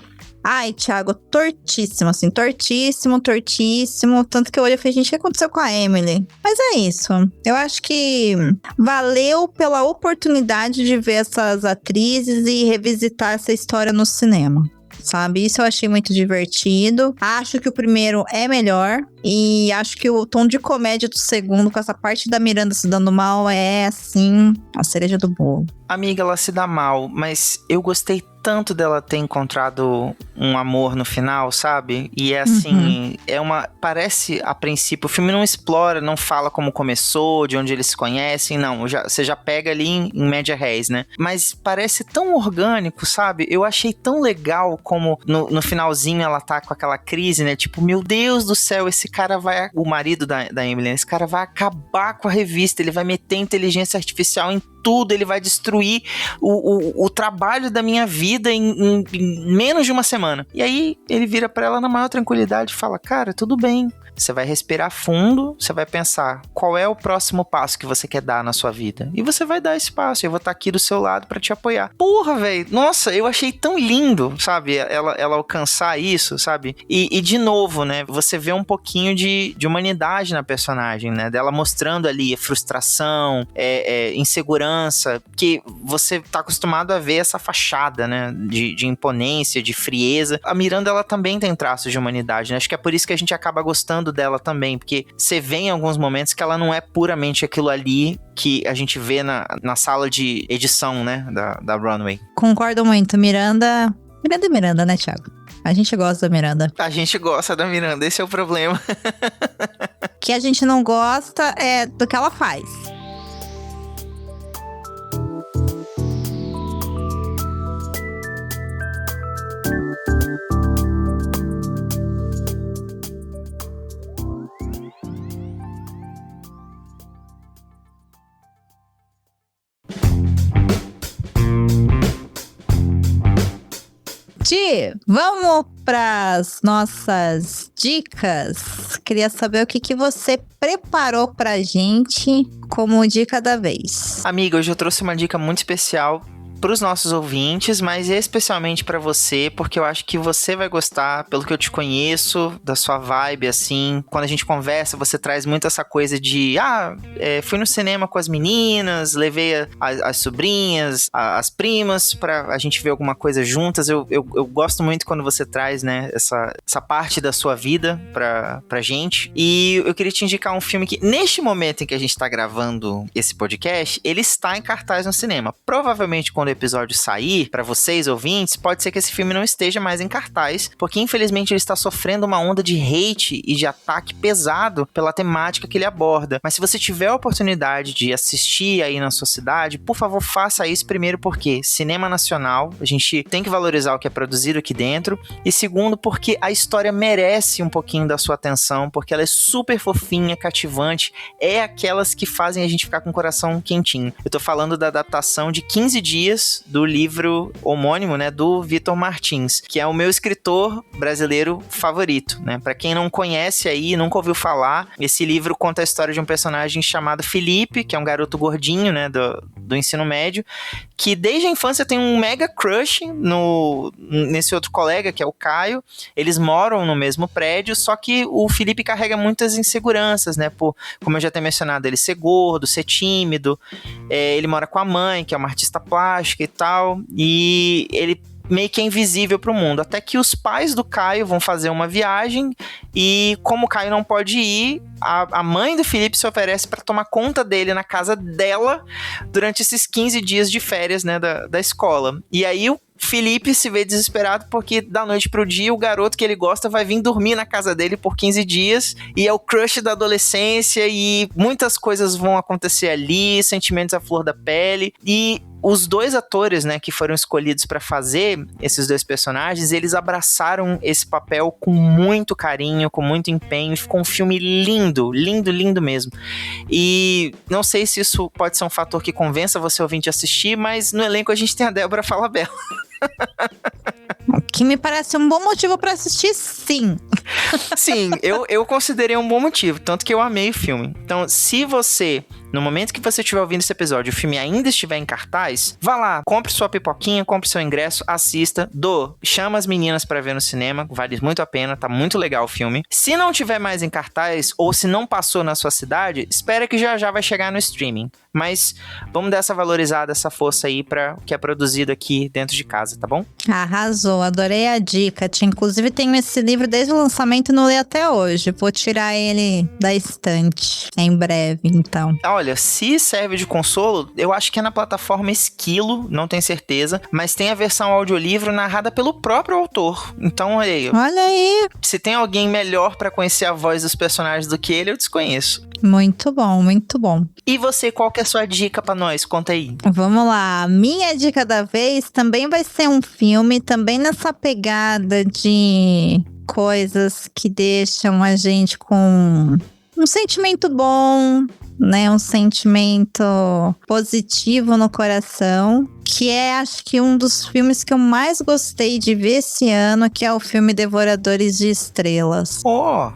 Ai, Thiago, tortíssimo, assim, tortíssimo. Tanto que eu olhei e falei, gente, o que aconteceu com a Emily? Mas é isso. Eu acho que valeu pela oportunidade de ver essas atrizes e revisitar essa história no cinema. Sabe? Isso eu achei muito divertido. Acho que o primeiro é melhor. E acho que o tom de comédia do segundo, com essa parte da Miranda se dando mal, é, assim, a cereja do bolo. Amiga, ela se dá mal, mas eu gostei tanto dela ter encontrado um amor no final, sabe? E é assim, parece, a princípio, o filme não explora, não fala como começou, de onde eles se conhecem, não. Você já pega ali em média res, né? Mas parece tão orgânico, sabe? Eu achei tão legal como no finalzinho ela tá com aquela crise, né? Tipo, meu Deus do céu, esse cara vai... O marido da Emily, esse cara vai acabar com a revista, ele vai meter inteligência artificial em tudo, ele vai destruir o trabalho da minha vida em menos de uma semana. E aí ele vira pra ela na maior tranquilidade e fala, cara, tudo bem. Você vai respirar fundo, você vai pensar qual é o próximo passo que você quer dar na sua vida. E você vai dar esse passo, eu vou estar aqui do seu lado pra te apoiar. Porra, velho, nossa, eu achei tão lindo, sabe, ela alcançar isso, sabe? E de novo, né, você vê um pouquinho de humanidade na personagem, né, dela mostrando ali a frustração, insegurança, que você tá acostumado a ver essa fachada, né, de imponência, de frieza. A Miranda, ela também tem traços de humanidade, né, acho que é por isso que a gente acaba gostando dela também, porque você vê em alguns momentos que ela não é puramente aquilo ali que a gente vê na sala de edição, né, da Runway. Concordo muito, Miranda, né, Thiago? A gente gosta da Miranda. A gente gosta da Miranda, esse é o problema. O que a gente não gosta é do que ela faz. Vamos para as nossas dicas. Queria saber o que você preparou pra gente como dica da vez. Amiga, hoje eu trouxe uma dica muito especial para os nossos ouvintes, mas especialmente para você, porque eu acho que você vai gostar, pelo que eu te conheço, da sua vibe, assim. Quando a gente conversa, você traz muito essa coisa de fui no cinema com as meninas, levei as sobrinhas, as primas, pra a gente ver alguma coisa juntas. Eu gosto muito quando você traz, né, essa parte da sua vida pra gente. E eu queria te indicar um filme que, neste momento em que a gente tá gravando esse podcast, ele está em cartaz no cinema. Provavelmente, quando quando o episódio sair, pra vocês ouvintes, pode ser que esse filme não esteja mais em cartaz, porque infelizmente ele está sofrendo uma onda de hate e de ataque pesado pela temática que ele aborda. Mas se você tiver a oportunidade de assistir aí na sua cidade, por favor, faça isso primeiro porque cinema nacional, a gente tem que valorizar o que é produzido aqui dentro, e segundo porque a história merece um pouquinho da sua atenção, porque ela é super fofinha, cativante, é aquelas que fazem a gente ficar com o coração quentinho. Eu tô falando da adaptação de 15 dias do livro homônimo, né, do Vitor Martins, que é o meu escritor brasileiro favorito, né? Pra quem não conhece aí, nunca ouviu falar, esse livro conta a história de um personagem chamado Felipe, que é um garoto gordinho, né, do ensino médio, que desde a infância tem um mega crush nesse outro colega, que é o Caio. Eles moram no mesmo prédio, só que o Felipe carrega muitas inseguranças, né, por, como eu já tenho mencionado, ele ser gordo, ser tímido, ele mora com a mãe, que é uma artista plástica e tal, e ele meio que é invisível pro mundo, até que os pais do Caio vão fazer uma viagem e como o Caio não pode ir, a mãe do Felipe se oferece para tomar conta dele na casa dela durante esses 15 dias de férias, né, da escola. E aí o Felipe se vê desesperado porque da noite pro dia o garoto que ele gosta vai vir dormir na casa dele por 15 dias e é o crush da adolescência e muitas coisas vão acontecer ali, sentimentos à flor da pele. E os dois atores, né, que foram escolhidos para fazer esses dois personagens, eles abraçaram esse papel com muito carinho, com muito empenho, ficou um filme lindo, lindo, lindo mesmo. E não sei se isso pode ser um fator que convença você ouvinte a assistir, mas no elenco a gente tem a Débora Falabella. O que me parece um bom motivo pra assistir, sim. Sim, eu considerei um bom motivo, tanto que eu amei o filme. Então, se você, no momento que você estiver ouvindo esse episódio, o filme ainda estiver em cartaz, vá lá, compre sua pipoquinha, compre seu ingresso, assista, chama as meninas pra ver no cinema, vale muito a pena, tá muito legal o filme. Se não tiver mais em cartaz, ou se não passou na sua cidade, espera que já vai chegar no streaming. Mas vamos dar essa valorizada, essa força aí para o que é produzido aqui dentro de casa, tá bom? Arrasou, adorei a dica. Inclusive tenho esse livro desde o lançamento e não li até hoje. Vou tirar ele da estante em breve, então. Olha, se serve de consolo, eu acho que é na plataforma Esquilo, não tenho certeza, mas tem a versão audiolivro narrada pelo próprio autor. Então, olha aí. Se tem alguém melhor para conhecer a voz dos personagens do que ele, eu desconheço. Muito bom, muito bom. E você, qual que é a sua dica pra nós? Conta aí. Vamos lá, minha dica da vez também vai ser um filme, também nessa pegada de coisas que deixam a gente com um sentimento bom, né? Um sentimento positivo no coração, que é, acho que um dos filmes que eu mais gostei de ver esse ano, que é o filme Devoradores de Estrelas.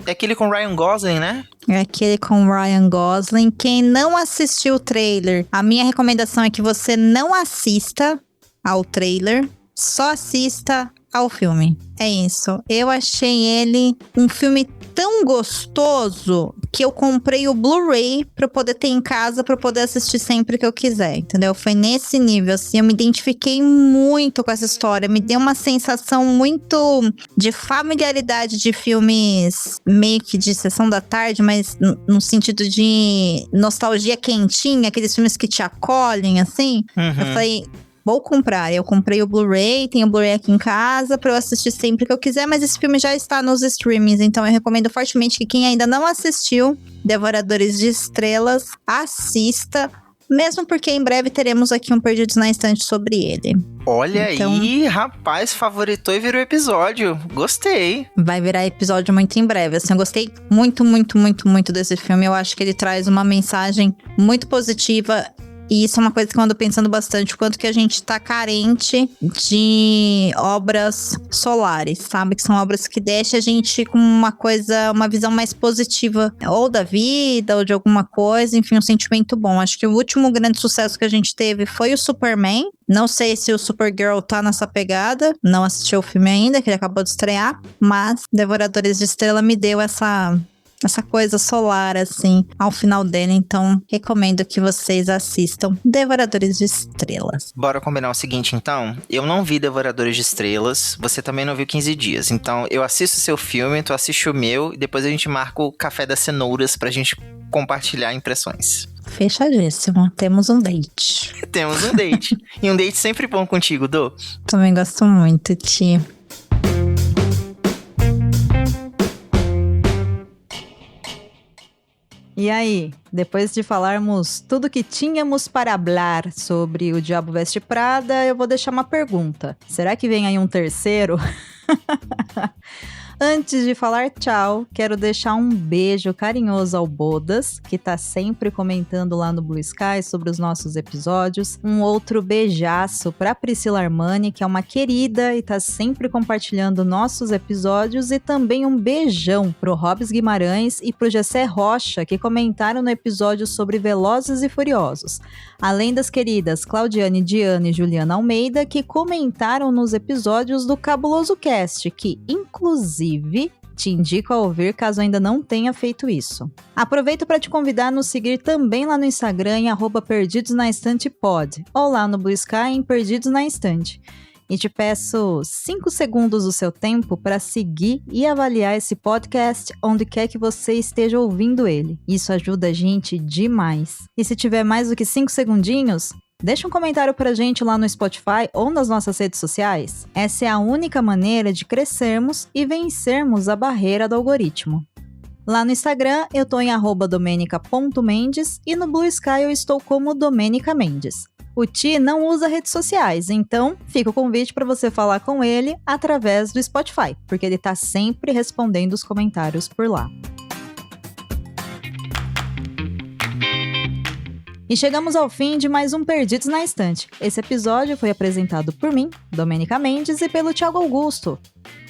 É aquele com Ryan Gosling, né? É aquele com Ryan Gosling. Quem não assistiu o trailer, a minha recomendação é que você não assista ao trailer, só assista ao filme. É isso. Eu achei ele um filme tão gostoso que eu comprei o Blu-ray pra eu poder ter em casa, pra eu poder assistir sempre que eu quiser, entendeu? Foi nesse nível, assim, eu me identifiquei muito com essa história, me deu uma sensação muito de familiaridade de filmes meio que de sessão da tarde, mas no sentido de nostalgia quentinha, aqueles filmes que te acolhem, assim. Eu falei, vou comprar. Eu comprei o Blu-ray, tenho o Blu-ray aqui em casa pra eu assistir sempre que eu quiser, mas esse filme já está nos streamings, então eu recomendo fortemente que quem ainda não assistiu Devoradores de Estrelas, assista, mesmo porque em breve teremos aqui um Perdidos na Estante sobre ele. Olha então, aí, rapaz, favoritou e virou episódio. Gostei. Vai virar episódio muito em breve. Assim, eu gostei muito, muito, muito, muito desse filme. Eu acho que ele traz uma mensagem muito positiva. E isso é uma coisa que eu ando pensando bastante, o quanto que a gente tá carente de obras solares, sabe? Que são obras que deixam a gente com uma visão mais positiva, ou da vida, ou de alguma coisa, enfim, um sentimento bom. Acho que o último grande sucesso que a gente teve foi o Superman. Não sei se o Supergirl tá nessa pegada, não assisti o filme ainda, que ele acabou de estrear, mas Devoradores de Estrela me deu essa coisa solar, assim, ao final dele. Então, recomendo que vocês assistam Devoradores de Estrelas. Bora combinar o seguinte, então. Eu não vi Devoradores de Estrelas, você também não viu 15 dias. Então, eu assisto o seu filme, tu assiste o meu, e depois a gente marca o Café das Cenouras pra gente compartilhar impressões. Fechadíssimo. Temos um date. Temos um date. E um date sempre bom contigo, Dô. Também gosto muito, Ti. E aí, depois de falarmos tudo que tínhamos para falar sobre O Diabo Veste Prada, eu vou deixar uma pergunta. Será que vem aí um terceiro? Antes de falar tchau, quero deixar um beijo carinhoso ao Bodas, que tá sempre comentando lá no Blue Sky sobre os nossos episódios. Um outro beijaço pra Priscila Armani, que é uma querida e tá sempre compartilhando nossos episódios. E também um beijão pro Robes Guimarães e pro Gessé Rocha, que comentaram no episódio sobre Velozes e Furiosos. Além das queridas Claudiane Diana e Juliana Almeida, que comentaram nos episódios do Cabuloso Cast, que, inclusive, te indico a ouvir caso ainda não tenha feito isso. Aproveito para te convidar a nos seguir também lá no Instagram em @perdidosnaestantepod ou lá no Blue Sky em Perdidos na Estante. E te peço 5 segundos do seu tempo para seguir e avaliar esse podcast onde quer que você esteja ouvindo ele. Isso ajuda a gente demais. E se tiver mais do que 5 segundinhos, deixa um comentário pra gente lá no Spotify ou nas nossas redes sociais. Essa é a única maneira de crescermos e vencermos a barreira do algoritmo. Lá no Instagram eu tô em @domenica.mendes e no Blue Sky eu estou como Domenica Mendes. O Ti não usa redes sociais, então fica o convite para você falar com ele através do Spotify, porque ele tá sempre respondendo os comentários por lá. E chegamos ao fim de mais um Perdidos na Estante. Esse episódio foi apresentado por mim, Domenica Mendes, e pelo Thiago Augusto.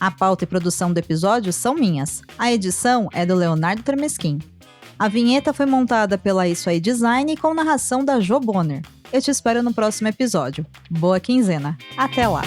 A pauta e produção do episódio são minhas. A edição é do Leonardo Tremesquim. A vinheta foi montada pela Isso Aí Design com narração da Jo Bonner. Eu te espero no próximo episódio. Boa quinzena. Até lá!